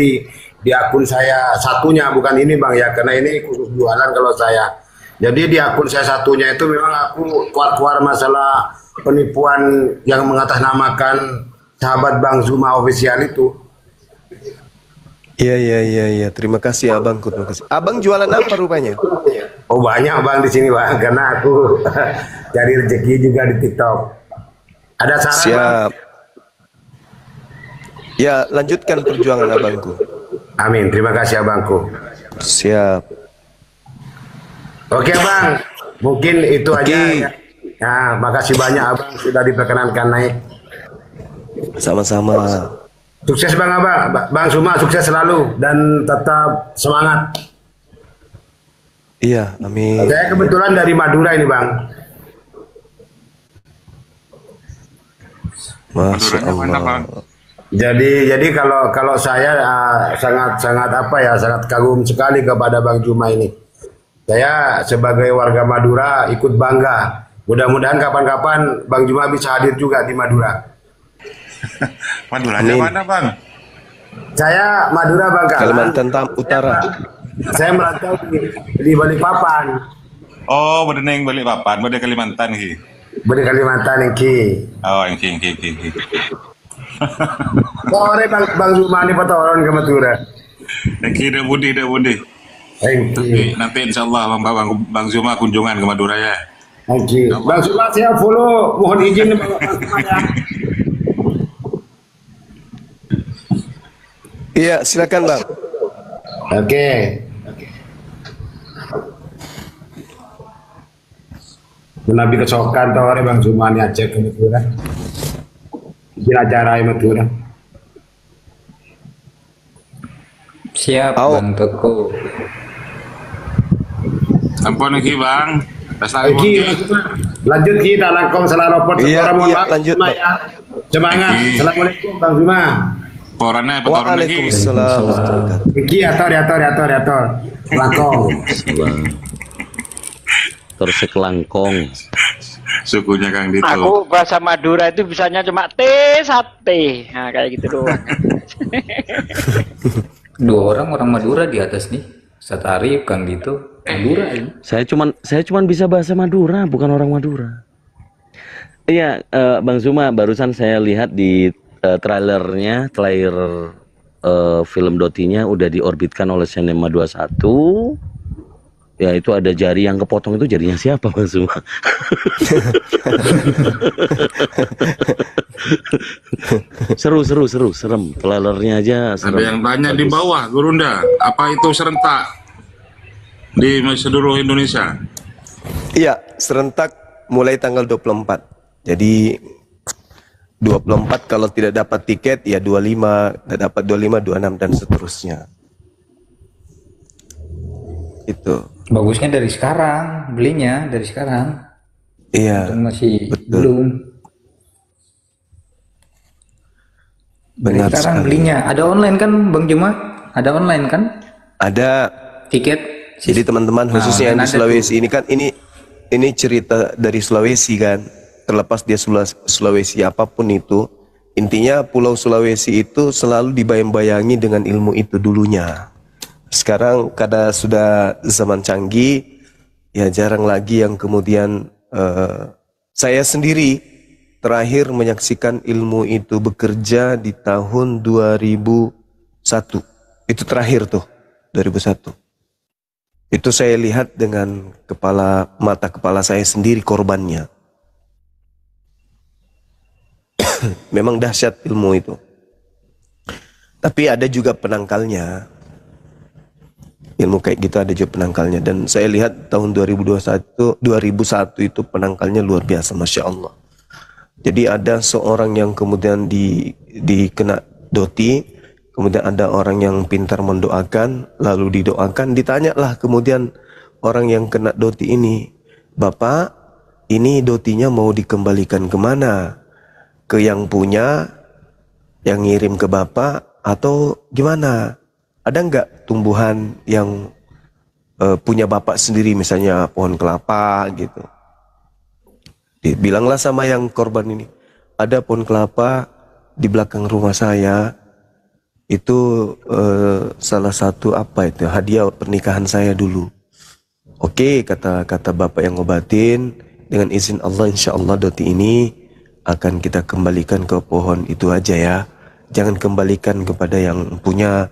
di akun saya satunya, bukan ini Bang ya, karena ini khusus jualan kalau saya. Jadi di akun saya satunya itu memang aku keluar masalah penipuan yang mengatasnamakan sahabat Bang Suma official itu. Iya. Terima kasih Abangku. Terima kasih. Abang jualan apa rupanya? Oh banyak Bang di sini Bang, karena aku cari rezeki juga di TikTok. Ada saran? Siap. Bang? Ya, lanjutkan perjuangan Abangku. Amin. Terima kasih Abangku. Siap. Oke Bang, mungkin itu aja ya. Nah, makasih banyak Abang sudah diperkenankan naik. Sama-sama. Sukses Bang Abang, Bang Suma sukses selalu dan tetap semangat. Iya, amin. Saya kebetulan dari Madura ini Bang. Masya Allah. Jadi kalau saya sangat apa ya, sangat kagum sekali kepada Bang Juma ini. Saya sebagai warga Madura ikut bangga. Mudah-mudahan kapan-kapan Bang Juma bisa hadir juga di Madura. Maduranya mana Bang? Saya Madura Bang. Kalimantan Utara. Saya merantau di Balikpapan. Oh, bade neng Balikpapan, bade Kalimantan ki. Bade Kalimantan ki. Oh, yang ki. Sore Bang Juma ini patoran ke Madura. Ki dah budi. Nanti insya Allah Bang Zuma kunjungan ke Madura ya. Bang Zuma saya follow, mohon izin Bang Zuma ya. Iya, silakan Bang. Oke. Nabi kesokan tau Bang Zuma ini aja ke Madura. Bikin acara di Madura. Siap Bang Toko. Ampun ki Bang. Lanjut kita langkong selalopot. Iya, lanjut Bang. Semangat. Assalamualaikum Bang Zuma. Porana Waalaikumsalam. Iki ator. Langkong. Terus sekelangkong. Sukunya Kang Dito. Aku bahasa Madura itu bisanya cuma sate. Nah, kayak gitu doang. Dua orang Madura di atas nih. Satari, Kang Dito, Madura ini. Saya cuman bisa bahasa Madura, bukan orang Madura. Iya, Bang Zuma, barusan saya lihat di trailer film Dotinya udah diorbitkan oleh Cinema 21. Ya, itu ada jari yang kepotong, itu jarinya siapa Bang Zuma? serem. Trailernya aja serem. Ada yang tanya di bawah, Gurunda, apa itu serentak di seluruh Indonesia? Iya, serentak mulai tanggal 24. Jadi 24 kalau tidak dapat tiket ya 25, tidak dapat 25, 26 dan seterusnya. Itu. Bagusnya dari sekarang, belinya dari sekarang. Iya. Itu masih betul. belum. Benar dari sekarang sekali. belinya. Ada online kan Bang Juma? Ada online kan? Ada. Tiket. Jadi teman-teman khususnya yang di Sulawesi ini kan ini cerita dari Sulawesi kan. Terlepas dia Sulawesi apapun itu, intinya Pulau Sulawesi itu selalu dibayang-bayangi dengan ilmu itu dulunya. Sekarang karena sudah zaman canggih, ya jarang lagi yang kemudian saya sendiri terakhir menyaksikan ilmu itu bekerja di tahun 2001. Itu terakhir tuh 2001. Itu saya lihat dengan mata kepala saya sendiri korbannya. Memang dahsyat ilmu itu. Tapi ada juga penangkalnya. Ilmu kayak gitu ada juga penangkalnya. Dan saya lihat tahun 2001 itu penangkalnya luar biasa, Masya Allah. Jadi ada seorang yang kemudian dikena doti, kemudian ada orang yang pintar mendoakan, lalu didoakan, ditanyalah kemudian orang yang kena doti ini, Bapak, ini dotinya mau dikembalikan kemana? Ke yang punya, yang ngirim ke Bapak, atau gimana? Ada nggak tumbuhan yang punya Bapak sendiri, misalnya pohon kelapa gitu? Bilanglah sama yang korban ini, ada pohon kelapa di belakang rumah saya, itu salah satu hadiah pernikahan saya dulu. Oke, kata Bapak yang ngobatin, dengan izin Allah insya Allah doti ini akan kita kembalikan ke pohon itu aja ya, jangan kembalikan kepada yang punya,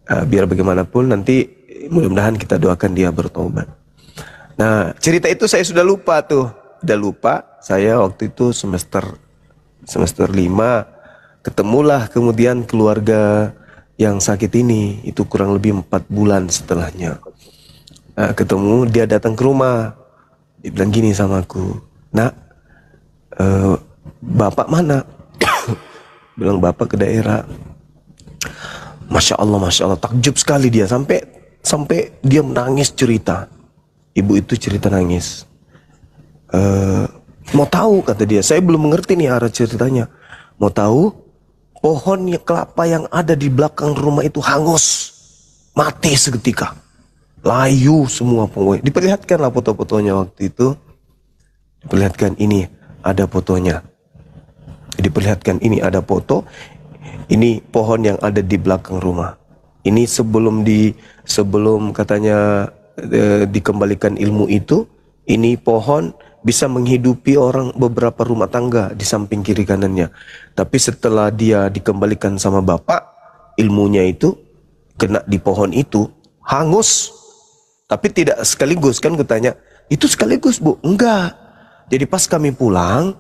biar bagaimanapun nanti mudah-mudahan kita doakan dia bertobat. Nah, cerita itu saya sudah lupa tuh. Udah lupa, saya waktu itu semester 5, ketemulah kemudian keluarga yang sakit ini, itu kurang lebih 4 bulan setelahnya. Nah, ketemu, dia datang ke rumah, dia bilang gini sama aku, Nak, Bapak mana? Bilang Bapak ke daerah. Masya Allah, takjub sekali dia, sampai dia menangis cerita. Ibu itu cerita nangis. Mau tahu, kata dia, saya belum mengerti nih arah ceritanya. Mau tahu, pohon kelapa yang ada di belakang rumah itu hangus, mati seketika, layu semua pokoknya. Diperlihatkanlah foto-fotonya waktu itu, diperlihatkan ini ada fotonya, diperlihatkan ini ada foto, ini pohon yang ada di belakang rumah. Ini sebelum katanya dikembalikan ilmu itu, ini pohon bisa menghidupi orang beberapa rumah tangga di samping kiri kanannya. Tapi setelah dia dikembalikan sama Bapak, ilmunya itu kena di pohon itu, hangus. Tapi tidak sekaligus, kan kutanya, itu sekaligus Bu? Enggak. Jadi pas kami pulang,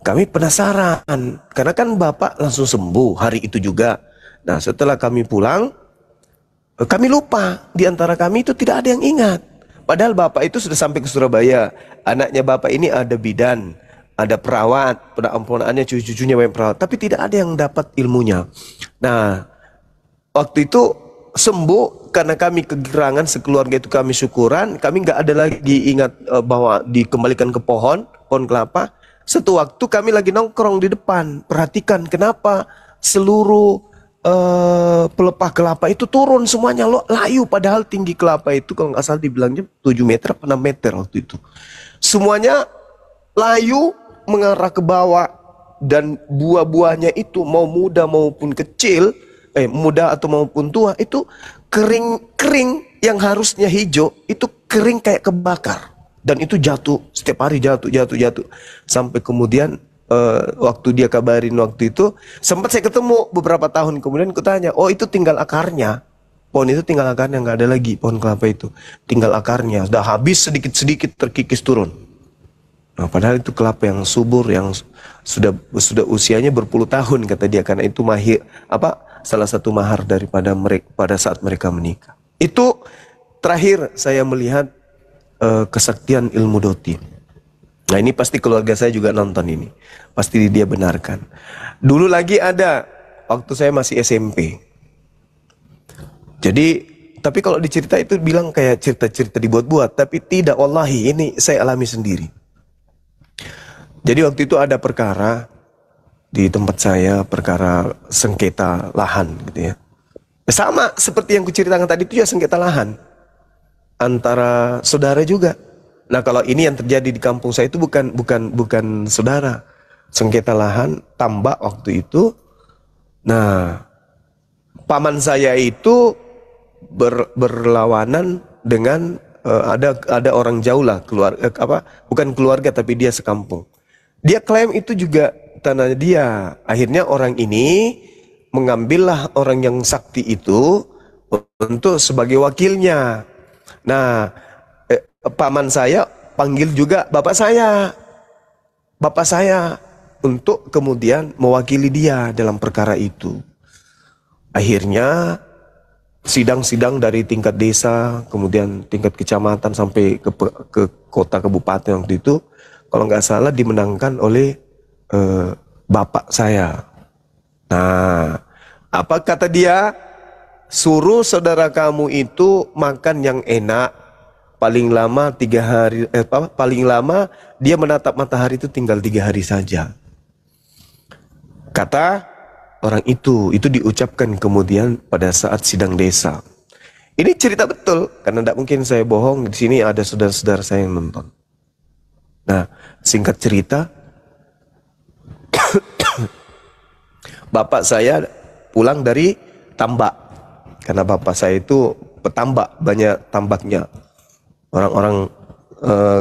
kami penasaran. Karena kan Bapak langsung sembuh hari itu juga. Nah, setelah kami pulang, kami lupa. Di antara kami itu tidak ada yang ingat. Padahal Bapak itu sudah sampai ke Surabaya. Anaknya Bapak ini ada bidan, ada perawat, ponakannya cucu-cucunya banyak perawat. Tapi tidak ada yang dapat ilmunya. Nah, waktu itu sembuh karena kami kegirangan sekeluarga itu, kami syukuran. Kami nggak ada lagi ingat bahwa dikembalikan ke pohon kelapa. Satu waktu kami lagi nongkrong di depan, perhatikan kenapa seluruh pelepah kelapa itu turun semuanya layu, padahal tinggi kelapa itu kalau nggak salah dibilangnya 7 meter atau 6 meter waktu itu. Semuanya layu mengarah ke bawah, dan buah-buahnya itu mau muda maupun kecil, muda atau maupun tua itu kering yang harusnya hijau itu kering kayak kebakar, dan itu jatuh setiap hari, jatuh sampai kemudian waktu dia kabarin waktu itu, sempat saya ketemu beberapa tahun kemudian, kutanya, oh itu tinggal akarnya, pohon itu tinggal akarnya, nggak ada lagi pohon kelapa itu, tinggal akarnya, sudah habis sedikit-sedikit terkikis turun. Nah, padahal itu kelapa yang subur, yang sudah usianya berpuluh tahun kata dia, karena itu salah satu mahar daripada mereka pada saat mereka menikah. Itu terakhir saya melihat kesaktian ilmu doti. Nah, ini pasti keluarga saya juga nonton ini. Pasti dia benarkan. Dulu lagi ada, waktu saya masih SMP. Jadi, tapi kalau dicerita itu bilang kayak cerita-cerita dibuat-buat. Tapi tidak, wallahi ini saya alami sendiri. Jadi waktu itu ada perkara di tempat saya, perkara sengketa lahan gitu ya. Sama seperti yang kuceritakan tadi itu ya, sengketa lahan. Antara saudara juga. Nah, kalau ini yang terjadi di kampung saya itu bukan saudara, sengketa lahan tambak waktu itu. Nah, paman saya itu berlawanan dengan ada orang jauh lah, bukan keluarga tapi dia sekampung. Dia klaim itu juga tanahnya dia. Akhirnya orang ini mengambillah orang yang sakti itu, untuk sebagai wakilnya. Nah, paman saya panggil juga bapak saya untuk kemudian mewakili dia dalam perkara itu. Akhirnya sidang-sidang dari tingkat desa, kemudian tingkat kecamatan sampai ke kota kabupaten waktu itu, kalau nggak salah dimenangkan oleh bapak saya. Nah, apa kata dia? Suruh saudara kamu itu makan yang enak, paling lama 3 hari, paling lama dia menatap matahari itu tinggal 3 hari saja. Kata orang itu diucapkan kemudian pada saat sidang desa. Ini cerita betul, karena tidak mungkin saya bohong. Di sini ada saudara-saudara saya yang nonton. Nah, singkat cerita, bapak saya pulang dari tambak, karena bapak saya itu petambak, banyak tambaknya. Orang-orang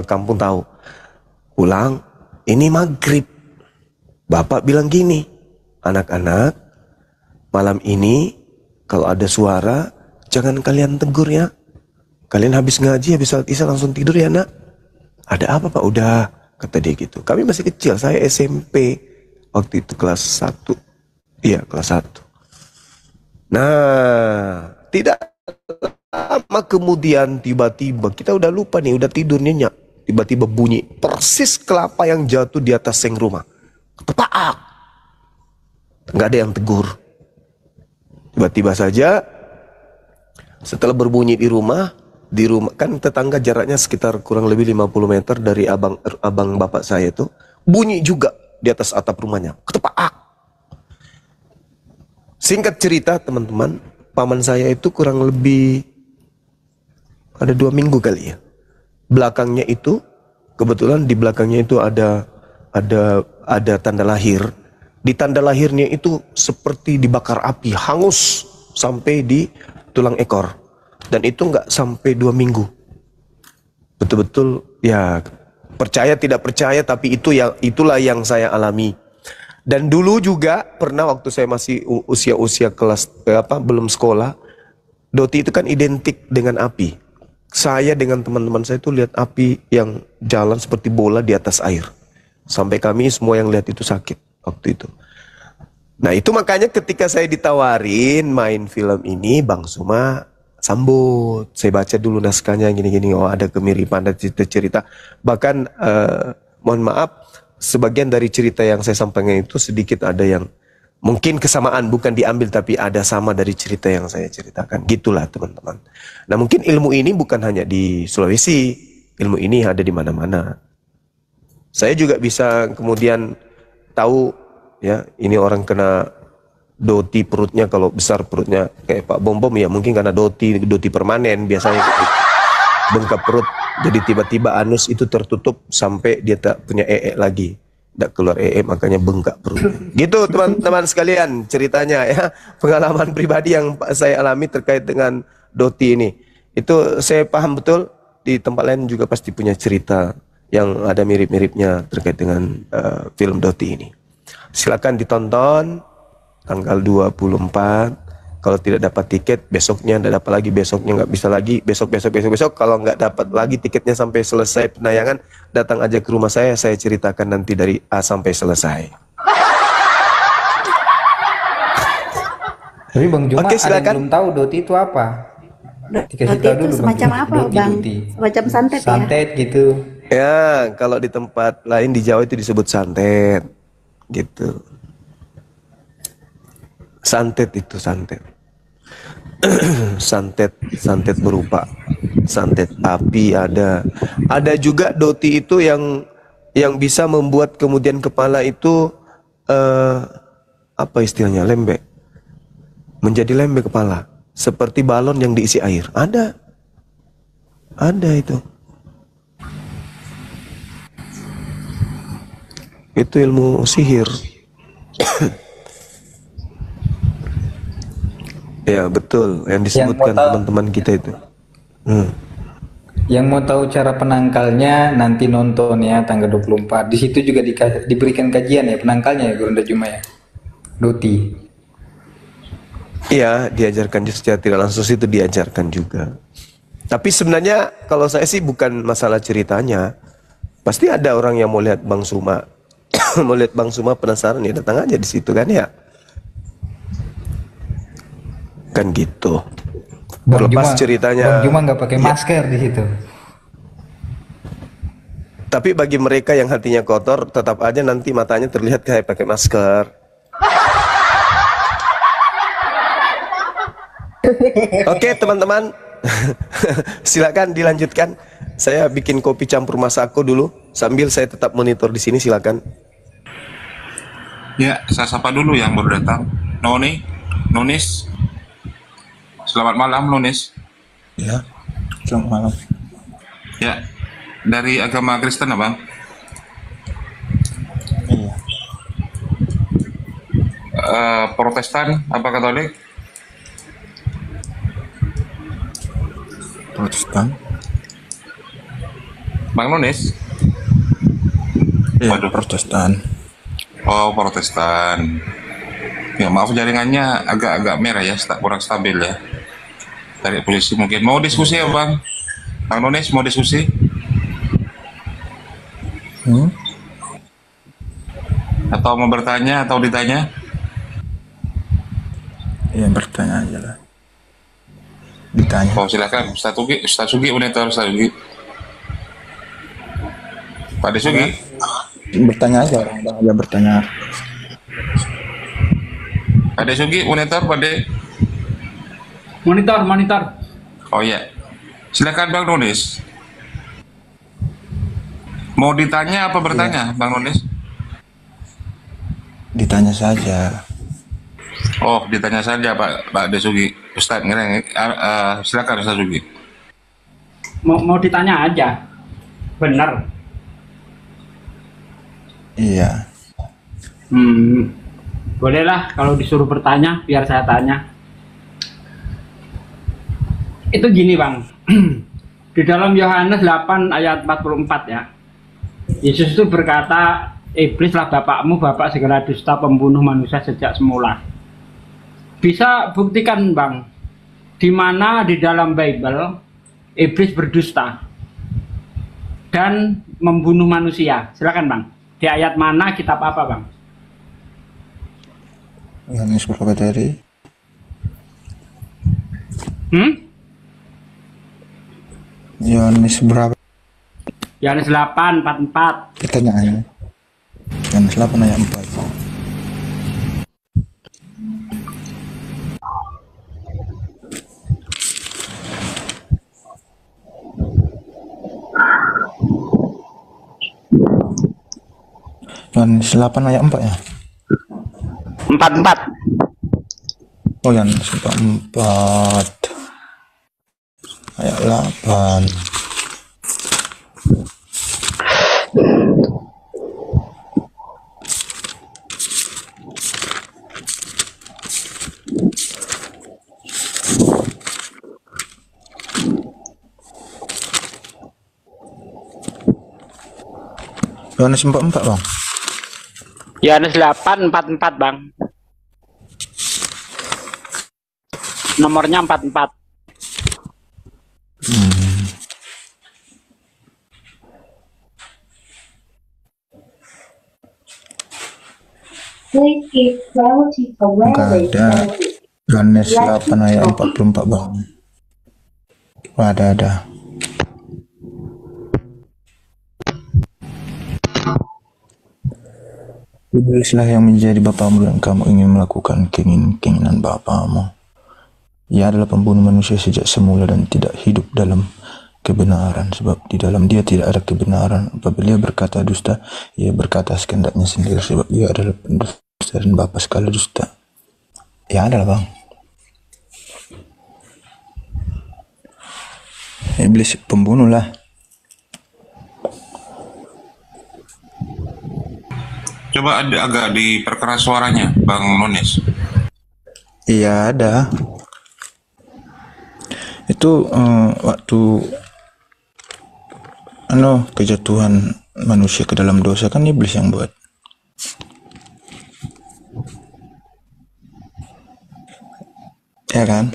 kampung tahu. Pulang, ini maghrib. Bapak bilang gini, anak-anak, malam ini kalau ada suara, jangan kalian tegur ya. Kalian habis ngaji, habis salat isya langsung tidur ya nak. Ada apa pak? Udah, kata dia gitu. Kami masih kecil, saya SMP. Waktu itu kelas 1. Iya, kelas 1. Nah, tidak lama kemudian tiba-tiba, kita udah lupa nih, udah tidur nyenyak. Tiba-tiba bunyi, persis kelapa yang jatuh di atas seng rumah. Ketepak. Nggak ada yang tegur. Tiba-tiba saja, setelah berbunyi di rumah kan tetangga jaraknya sekitar kurang lebih 50 meter dari abang bapak saya itu, bunyi juga di atas atap rumahnya, ketepak. Singkat cerita teman-teman, paman saya itu kurang lebih ada 2 minggu kali ya. Belakangnya itu, kebetulan di belakangnya itu ada tanda lahir. Di tanda lahirnya itu seperti dibakar api, hangus sampai di tulang ekor. Dan itu nggak sampai 2 minggu. Betul-betul ya, percaya tidak percaya, tapi itulah yang saya alami. Dan dulu juga pernah waktu saya masih usia kelas belum sekolah, Doti itu kan identik dengan api. Saya dengan teman-teman saya itu lihat api yang jalan seperti bola di atas air. Sampai kami semua yang lihat itu sakit waktu itu. Nah itu makanya ketika saya ditawarin main film ini, Bang Suma sambut. Saya baca dulu naskahnya gini-gini, oh ada kemiripan, ada cerita. Bahkan mohon maaf, sebagian dari cerita yang saya sampaikan itu sedikit ada yang mungkin kesamaan, bukan diambil tapi ada sama dari cerita yang saya ceritakan. Gitulah teman-teman. Nah mungkin ilmu ini bukan hanya di Sulawesi, ilmu ini ada di mana-mana. Saya juga bisa kemudian tahu ya, ini orang kena doti perutnya, kalau besar perutnya kayak Pak Bom ya mungkin karena doti permanen biasanya bengkak perut, jadi tiba-tiba anus itu tertutup sampai dia tak punya lagi, tidak keluar makanya bengkak perut. Gitu teman-teman sekalian ceritanya ya, pengalaman pribadi yang saya alami terkait dengan doti ini. Itu saya paham betul, di tempat lain juga pasti punya cerita yang ada mirip-miripnya terkait dengan film doti ini. Silakan ditonton tanggal 24. Kalau tidak dapat tiket, besoknya tidak dapat lagi, besoknya nggak bisa lagi, besok. Kalau nggak dapat lagi tiketnya sampai selesai penayangan, datang aja ke rumah saya ceritakan nanti dari A sampai selesai. Tapi Bang Juma, Oke, ada yang belum tahu doti itu apa? Dikasih tahu dulu semacam apa Bang? Semacam santet ya? Santet gitu. Ya, kalau di tempat lain di Jawa itu disebut santet. Gitu. Santet itu santet. santet berupa santet api, ada juga doti itu yang bisa membuat kemudian kepala itu apa istilahnya, lembek, menjadi lembek kepala seperti balon yang diisi air. Ada itu ilmu sihir. Ya betul, yang disebutkan teman-teman kita itu. Yang mau tahu cara penangkalnya nanti nonton ya tanggal 24. Di situ juga diberikan kajian ya penangkalnya ya Gurunda Juma ya. Doti. Iya, diajarkan secara tidak langsung itu diajarkan juga. Tapi sebenarnya kalau saya sih bukan masalah ceritanya. Pasti ada orang yang mau lihat Bang Suma. Mau lihat Bang Suma penasaran ya datang aja di situ kan ya. Kan gitu. Terlepas ceritanya. Bang Juma nggak pakai masker di situ. Tapi bagi mereka yang hatinya kotor, tetap aja nanti matanya terlihat kayak pakai masker. Oke teman-teman, silakan dilanjutkan. Saya bikin kopi campur masako dulu, sambil saya tetap monitor di sini. Silakan. Ya, saya sapa dulu yang baru datang. Nonis. Selamat malam, Nonis. Ya, selamat malam. Ya, dari agama Kristen, Abang? Iya. Protestan, apa Katolik? Protestan. Bang Nonis? Iya, Protestan. Oh, Protestan. Ya, maaf jaringannya agak-agak merah ya, kurang stabil ya. Dari posisi mungkin. Mau diskusi ya, Bang? Bang Nonis, mau diskusi? Atau mau bertanya atau ditanya? Iya, bertanya aja lah. Ditanya. Oh, silakan. Ustaz Sugi, monitor Ustaz Sugi. Pak De Sugi. Bertanya aja, orang aja bertanya. Pak De Sugi, monitor, Pak De. Monitor. Oh iya. Silakan Bang Nonis. Mau ditanya apa bertanya, Bang Nonis? Ditanya saja. Oh, ditanya saja Pak De Sugi. Ustaz ngereng. Silakan Ustaz Sugi. Mau ditanya aja. Benar. Iya. Bolehlah kalau disuruh bertanya, biar saya tanya. Itu gini Bang. Di dalam Yohanes 8 ayat 44 ya. Yesus itu berkata, iblislah bapakmu, bapak segala dusta, pembunuh manusia sejak semula. Bisa buktikan Bang, di mana di dalam Bible iblis berdusta dan membunuh manusia? Silakan Bang. Di ayat mana, kitab apa Bang? Yohanes berapa tadi? Yohanes berapa? Yohanes 8, 44. Pertanyaannya. Yohanes 8 ayat 4. Yohanes 8 ayat 4 ya? 44. Oh, Yohanes 4 ayat 8. Yohanes 44 Bang. Yohanes 8, 44 Bang. Nomornya 44. Enggak ada. Yohanes 8 ayat 44 Bang. Wah, ada. Iblislah yang menjadi bapamu dan kamu ingin melakukan keinginan bapamu. Ia adalah pembunuh manusia sejak semula dan tidak hidup dalam kebenaran, sebab di dalam dia tidak ada kebenaran. Apabila ia berkata dusta, ia berkata sekendaknya sendiri, sebab ia adalah pendusta dan bapa segala dusta. Ya adalah Bang. Iblis pembunuh lah. Coba agak diperkeras suaranya, Bang Nonis. Iya ada. Itu waktu kejatuhan manusia ke dalam dosa kan iblis yang buat. Ya kan?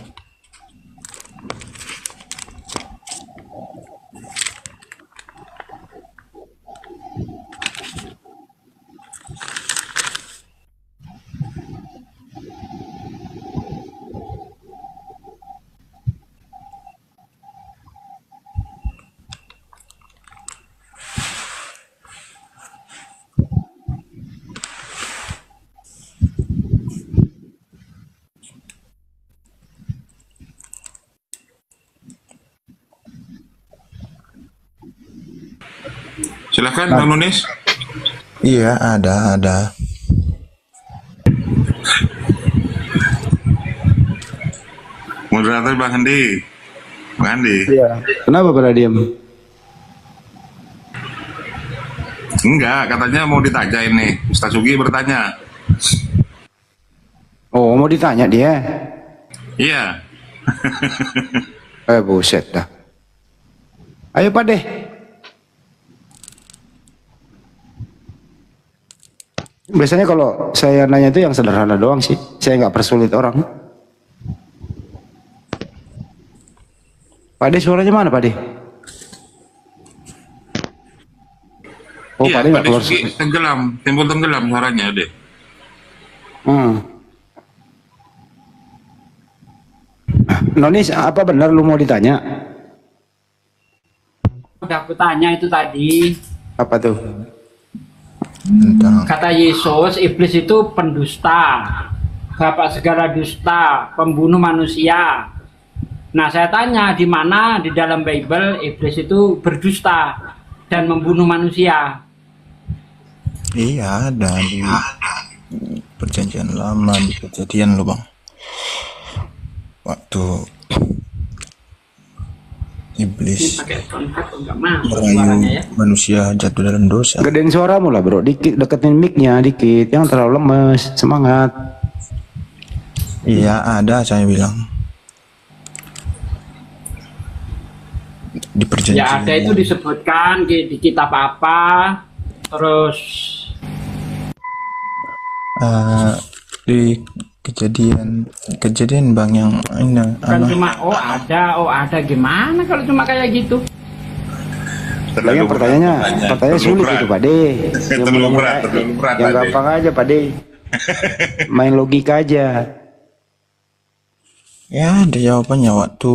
Silahkan Bang Nunis. Iya, ada. Moderator Bang Andi. Bang Andi. Iya. Kenapa pada diam? Enggak, katanya mau ditanya ini. Ustaz Sugi bertanya. Oh, mau ditanya dia? Iya. Buset dah. Ayo Pak deh. Biasanya kalau saya nanya itu yang sederhana doang sih. Saya nggak persulit orang. Pak De, suaranya mana Pak De? Oh, Iya, Pak De nggak keluar. tenggelam, timbul tenggelam suaranya deh. Nonis, apa benar lu mau ditanya? Udah aku tanya itu tadi. Apa tuh? Kata Yesus, iblis itu pendusta, bapak segala dusta, pembunuh manusia. Nah, saya tanya di mana di dalam Bible iblis itu berdusta dan membunuh manusia? Iya, ada di Perjanjian Lama, di Kejadian loh Bang. Waktu iblis merayu manusia jatuh dalam dosa. Gedein suaramu lah bro, dikit, deketin mic-nya dikit, jangan terlalu lemes, semangat. Iya, ada, saya bilang. Di Perjanjian. Ya ada itu disebutkan di kitab apa, terus di kejadian Bang yang ini kan cuma ada gimana kalau cuma kayak gitu? Lagi pertanyaannya sulit itu Pak De. Terlalu berat yang gampang aja Pak De. Main logika aja. Ya, ada jawabannya waktu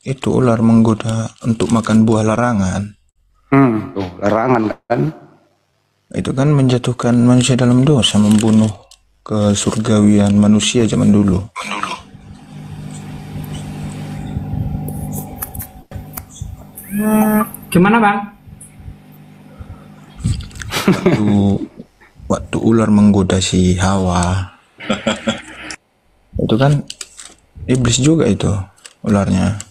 itu ular menggoda untuk makan buah larangan. Tuh, larangan kan? Itu kan menjatuhkan manusia dalam dosa, membunuh kesurgawian manusia zaman dulu. Gimana Bang? Waktu ular menggoda si Hawa, itu kan iblis juga itu ularnya.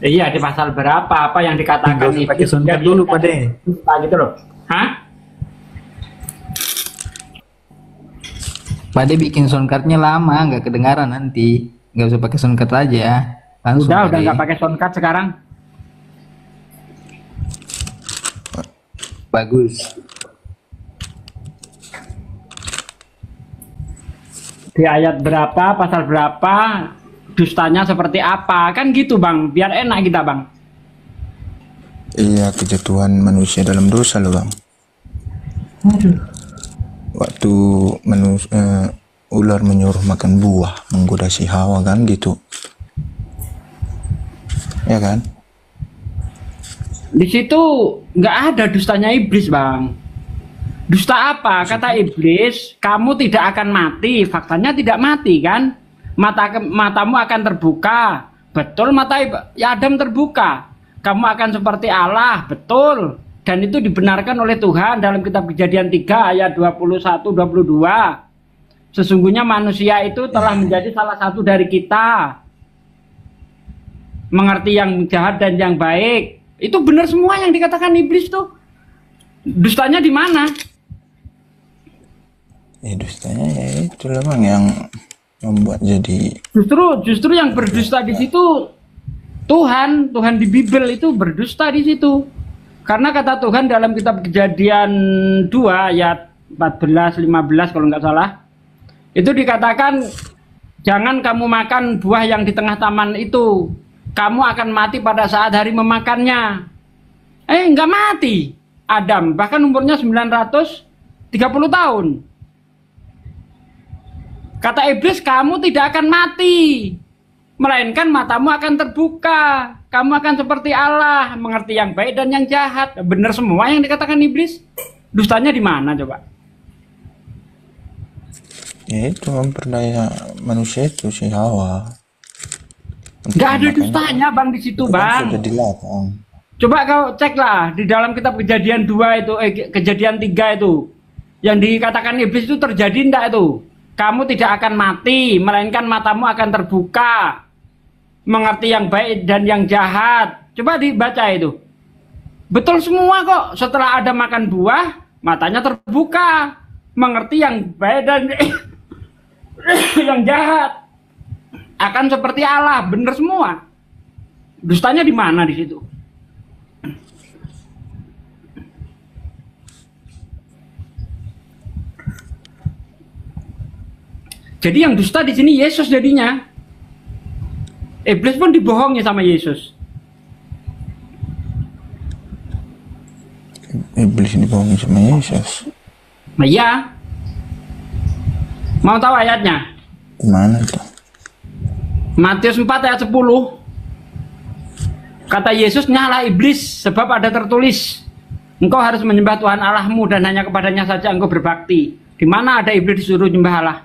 Iya, di pasal berapa? Apa yang dikatakan itu? Pakai suntik dulu Pak De. Gitu loh. Hah? Pak De bikin soundcardnya lama, nggak kedengaran nanti. Nggak usah pakai soundcard aja. Langsung Udah nggak pakai soundcard sekarang. Bagus. Di ayat berapa, pasal berapa, dustanya seperti apa, kan gitu Bang, biar enak kita Bang. Iya, kejatuhan manusia dalam dosa loh Bang. Aduh. Waktu ular menyuruh makan buah, menggoda si Hawa kan gitu. Ya kan? Di situ nggak ada dustanya iblis Bang. Dusta apa? Kata iblis, kamu tidak akan mati. Faktanya tidak mati kan? Matamu akan terbuka. Betul, mata Adam terbuka. Kamu akan seperti Allah. Betul. Dan itu dibenarkan oleh Tuhan dalam kitab Kejadian 3 ayat 21-22. Sesungguhnya manusia itu telah menjadi salah satu dari kita. Mengerti yang jahat dan yang baik. Itu benar semua yang dikatakan iblis tuh. Dustanya di mana? Dustanya ya itu lah Bang yang membuat jadi. Justru yang berdusta di situ Tuhan di Bible itu berdusta di situ. Karena kata Tuhan dalam kitab Kejadian 2 ayat 14-15 kalau nggak salah, Itu dikatakan jangan kamu makan buah yang di tengah taman itu. Kamu akan mati pada saat hari memakannya. Nggak mati. Adam bahkan umurnya 930 tahun. Kata iblis, kamu tidak akan mati, melainkan matamu akan terbuka. Kamu akan seperti Allah, mengerti yang baik dan yang jahat. Benar semua yang dikatakan iblis. Dustanya di mana coba? Ya itu memperdaya manusia itu si Hawa. Nggak ada dustanya bang di situ bang. Sudah dilarang. Coba kau ceklah di dalam kitab Kejadian 2 itu, Kejadian 3 itu, yang dikatakan iblis itu terjadi enggak itu? Kamu tidak akan mati, melainkan matamu akan terbuka, mengerti yang baik dan yang jahat. Coba dibaca itu. Betul semua kok. Setelah Adam makan buah, matanya terbuka, mengerti yang baik dan yang jahat. Akan seperti Allah, benar semua. Dustanya di mana di situ? Jadi yang dusta di sini Yesus jadinya. Iblis pun dibohongi sama Yesus. Iblis dibohongi sama Yesus. Nah, iya. Mau tahu ayatnya? Mana itu? Matius 4 ayat 10. Kata Yesus, nyala iblis, sebab ada tertulis, engkau harus menyembah Tuhan Allahmu dan hanya kepadanya saja engkau berbakti. Di mana ada iblis disuruh nyembah Allah?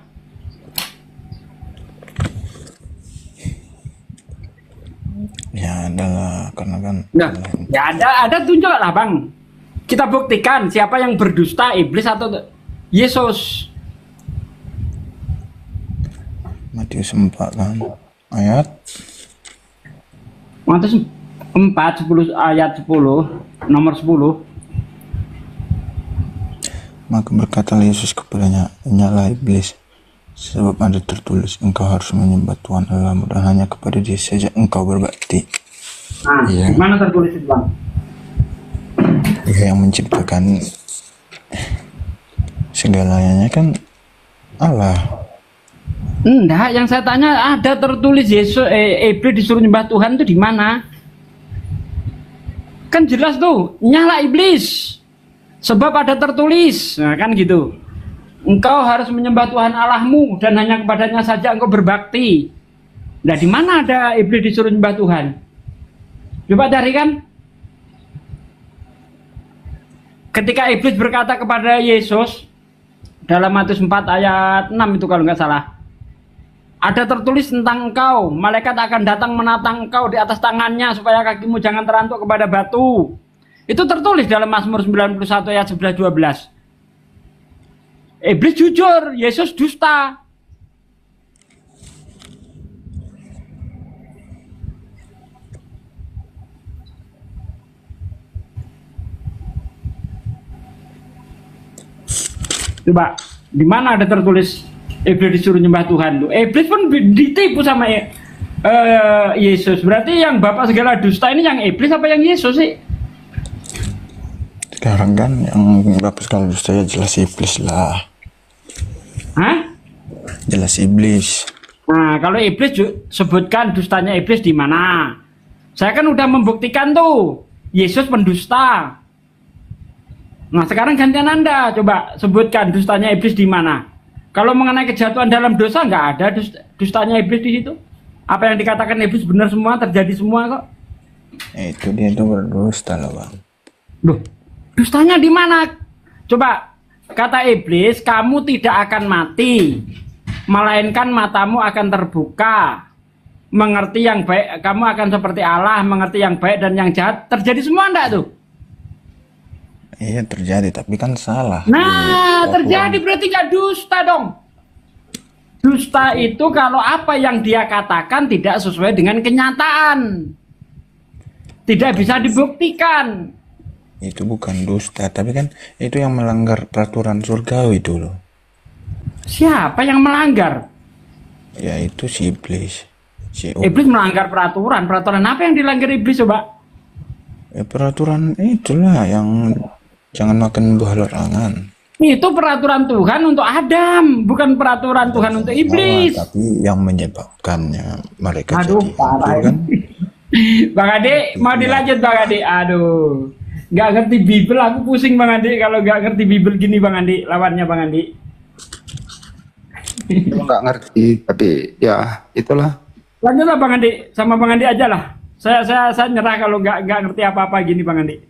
Ya adalah karena kan. Nah, ya ada tunjuk lah bang. Kita buktikan siapa yang berdusta, iblis atau Yesus. Matius 4 kan ayat. Matius 4 10 ayat 10 nomor 10. Maka berkatalah Yesus kepadanya, nyala iblis, sebab ada tertulis, engkau harus menyembah Tuhan Allahmu dan hanya kepada Dia saja engkau berbakti. Nah, ya. Mana tertulis itu bang? Dia yang menciptakan segalanya kan Allah. Enggak, yang saya tanya ada tertulis Yesus iblis disuruh nyembah Tuhan itu di mana? Kan jelas tuh, nyala iblis. Sebab ada tertulis. Nah, kan gitu. Engkau harus menyembah Tuhan Allahmu dan hanya kepadanya saja engkau berbakti. Nah, di mana ada iblis disuruh nyembah Tuhan? Coba cari kan. Ketika iblis berkata kepada Yesus dalam Matius 4 ayat 6 itu kalau nggak salah. Ada tertulis tentang engkau, malaikat akan datang menatang engkau di atas tangannya supaya kakimu jangan terantuk kepada batu. Itu tertulis dalam Mazmur 91 ayat 11-12. Iblis jujur, Yesus dusta. Coba, di mana ada tertulis iblis disuruh nyembah Tuhan? Iblis pun ditipu sama Yesus. Berarti yang bapak segala dusta ini yang iblis apa yang Yesus sih? Sekarang kan yang bapak segala dusta ya jelas iblis lah. Hah? Jelas iblis. Nah, kalau iblis sebutkan dustanya iblis di mana? Saya kan udah membuktikan tuh, Yesus pendusta. Nah, sekarang gantian Anda, coba sebutkan dustanya iblis di mana? Kalau mengenai kejatuhan dalam dosa nggak ada dustanya iblis di situ. Apa yang dikatakan iblis benar semua, terjadi semua kok. Itu dia tuh berdusta lah bang. Loh, dustanya di mana? Coba, kata iblis, kamu tidak akan mati, melainkan matamu akan terbuka, mengerti yang baik, kamu akan seperti Allah, mengerti yang baik dan yang jahat. Terjadi semua enggak tuh? Iya terjadi, tapi kan salah. Nah, terjadi berarti gak dusta dong. Dusta itu kalau apa yang dia katakan tidak sesuai dengan kenyataan, tidak bisa dibuktikan. Itu bukan dusta, tapi kan itu yang melanggar peraturan surgawi itu loh. Siapa yang melanggar? Ya itu si iblis. Iblis melanggar peraturan. Peraturan apa yang dilanggar iblis coba? Ya peraturan itulah yang jangan makan buah larangan. Itu peraturan Tuhan untuk Adam, bukan peraturan Tuhan untuk iblis. Tapi yang menyebabkannya mereka Aduh, jadi parah hancur kan? Bang Ade, mau dilanjut Bang Ade? Aduh, nggak ngerti Bible, aku pusing Bang Ade kalau nggak ngerti Bible gini Bang Ade, lawannya Bang Ade. Nggak ngerti, tapi ya itulah. Lanjutlah Bang Ade, sama Bang Ade aja lah. Saya nyerah kalau nggak ngerti apa-apa gini Bang Ade.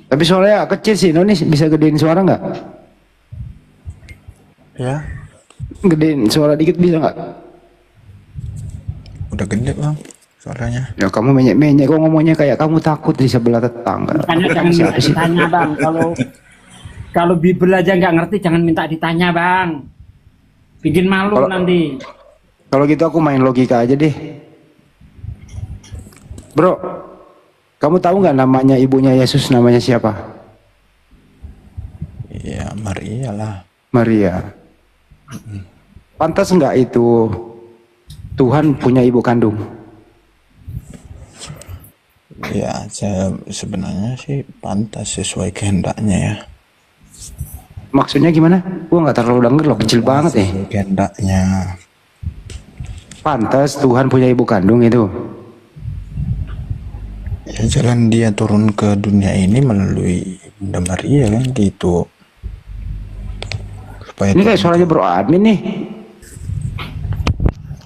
Tapi suaranya kecil sih, Nonis bisa gedein suara nggak? Ya, Gedein suara dikit bisa nggak? udah gede bang suaranya. Ya kamu menyek-menyek, kok ngomongnya kayak kamu takut di sebelah tetangga. Makanya jangan minta ditanya Bang, kalau Bible aja nggak ngerti jangan minta ditanya Bang. Bikin malu nanti. Kalau gitu aku main logika aja deh. Bro, kamu tahu nggak namanya ibunya Yesus namanya siapa? Iya, Maria lah. Maria. Pantas nggak itu Tuhan punya ibu kandung? Ya, saya sebenarnya sih pantas sesuai kehendaknya ya. Maksudnya gimana? Gua nggak terlalu denger loh, kecil banget ya. Kehendaknya. Pantas Tuhan punya ibu kandung itu. Ya, jalan dia turun ke dunia ini melalui Bunda Maria kan gitu. Supaya ini kayak suaranya Bro Admin nih.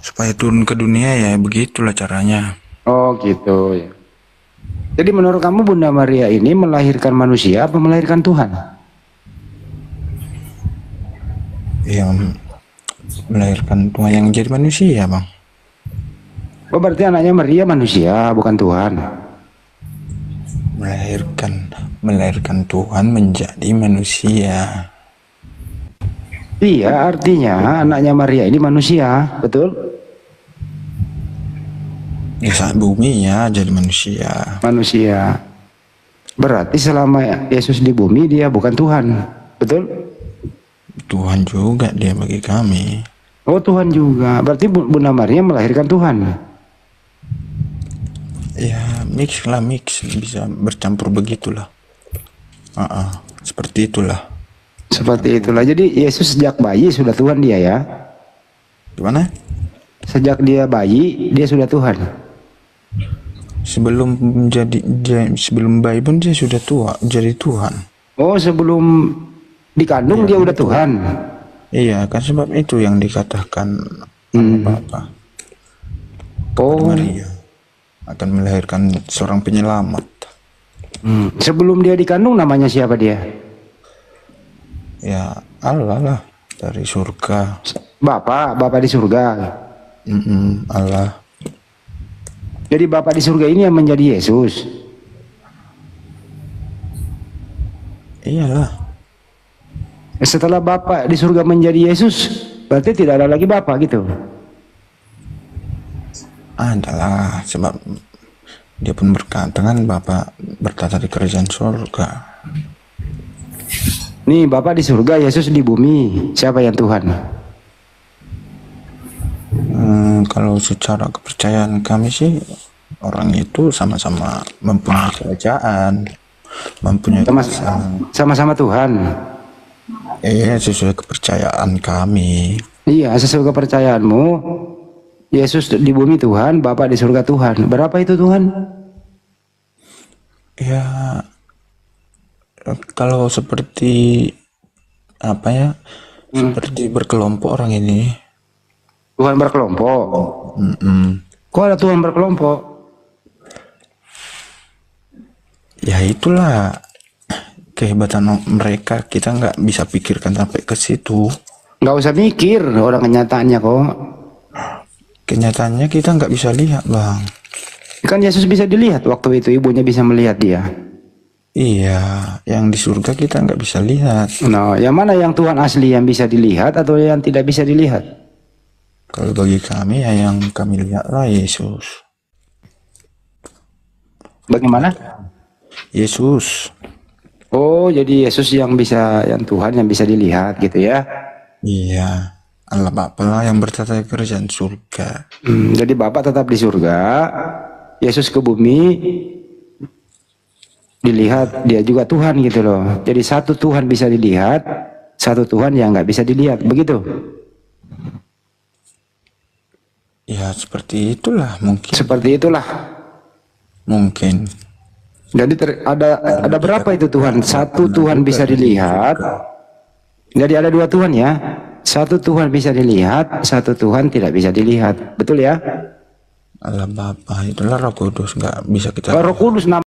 Supaya turun ke dunia ya begitulah caranya. Oh gitu ya. Jadi menurut kamu Bunda Maria ini melahirkan manusia apa melahirkan Tuhan? Yang melahirkan Tuhan yang jadi manusia bang. Oh berarti anaknya Maria manusia bukan Tuhan. Melahirkan Tuhan menjadi manusia. Iya, artinya anaknya Maria ini manusia, betul? Ya saat bumi ya jadi manusia. Manusia. Berarti selama Yesus di bumi dia bukan Tuhan, betul? Tuhan juga dia bagi kami. Oh Tuhan juga. Berarti Bunda Maria melahirkan Tuhan. Ya mix bisa bercampur begitulah. Seperti itulah. Seperti itulah. Jadi Yesus sejak bayi sudah Tuhan dia ya? Gimana? Sejak dia bayi dia sudah Tuhan. Sebelum bayi pun dia sudah tua jadi Tuhan. Oh sebelum dikandung dia udah Tuhan. Iya kan sebab itu yang dikatakan Bapa. Maria akan melahirkan seorang penyelamat. Sebelum dia dikandung namanya siapa dia? Ya Allah lah dari surga. Bapak di surga. Allah. Jadi Bapak di surga ini yang menjadi Yesus. Iyalah. Setelah Bapak di surga menjadi Yesus, berarti tidak ada lagi Bapak gitu. Adalah sebab dia pun berkata kan Bapak bertata di kerajaan surga. Nih Bapak di surga, Yesus di bumi. Siapa yang Tuhan? Kalau secara kepercayaan kami sih orang itu sama-sama mempunyai kerajaan, mempunyai sama-sama Tuhan. Sesuai kepercayaan kami. Iya, sesuai kepercayaanmu. Yesus di bumi Tuhan, Bapak di surga Tuhan. Berapa itu Tuhan? Ya, kalau seperti apa ya? Seperti berkelompok orang ini. Tuhan berkelompok. Kok ada Tuhan berkelompok? Ya itulah kehebatan mereka, kita nggak bisa pikirkan sampai ke situ. Nggak usah mikir orang kenyataannya kok. Kenyataannya kita nggak bisa lihat bang. Kan Yesus bisa dilihat waktu itu ibunya bisa melihat dia. Iya, yang di surga kita nggak bisa lihat. Nah, yang mana yang Tuhan asli yang bisa dilihat atau yang tidak bisa dilihat? Kalau bagi kami ya yang kami lihatlah Yesus. Bagaimana? Yesus. Oh, jadi Yesus yang Tuhan yang bisa dilihat gitu ya? Iya, Allah Bapa lah yang bertata di kerajaan surga. Jadi Bapak tetap di surga, Yesus ke bumi, dilihat dia juga Tuhan gitu loh. Jadi satu Tuhan bisa dilihat, satu Tuhan yang nggak bisa dilihat, begitu? Ya seperti itulah mungkin. Seperti itulah. Mungkin. Jadi ada berapa itu Tuhan? Satu Tuhan bisa dilihat. Jadi ada dua Tuhan ya. Satu Tuhan bisa dilihat, satu Tuhan tidak bisa dilihat. Betul ya? Allah Bapa itulah Roh Kudus, nggak bisa kita. Roh Kudus nama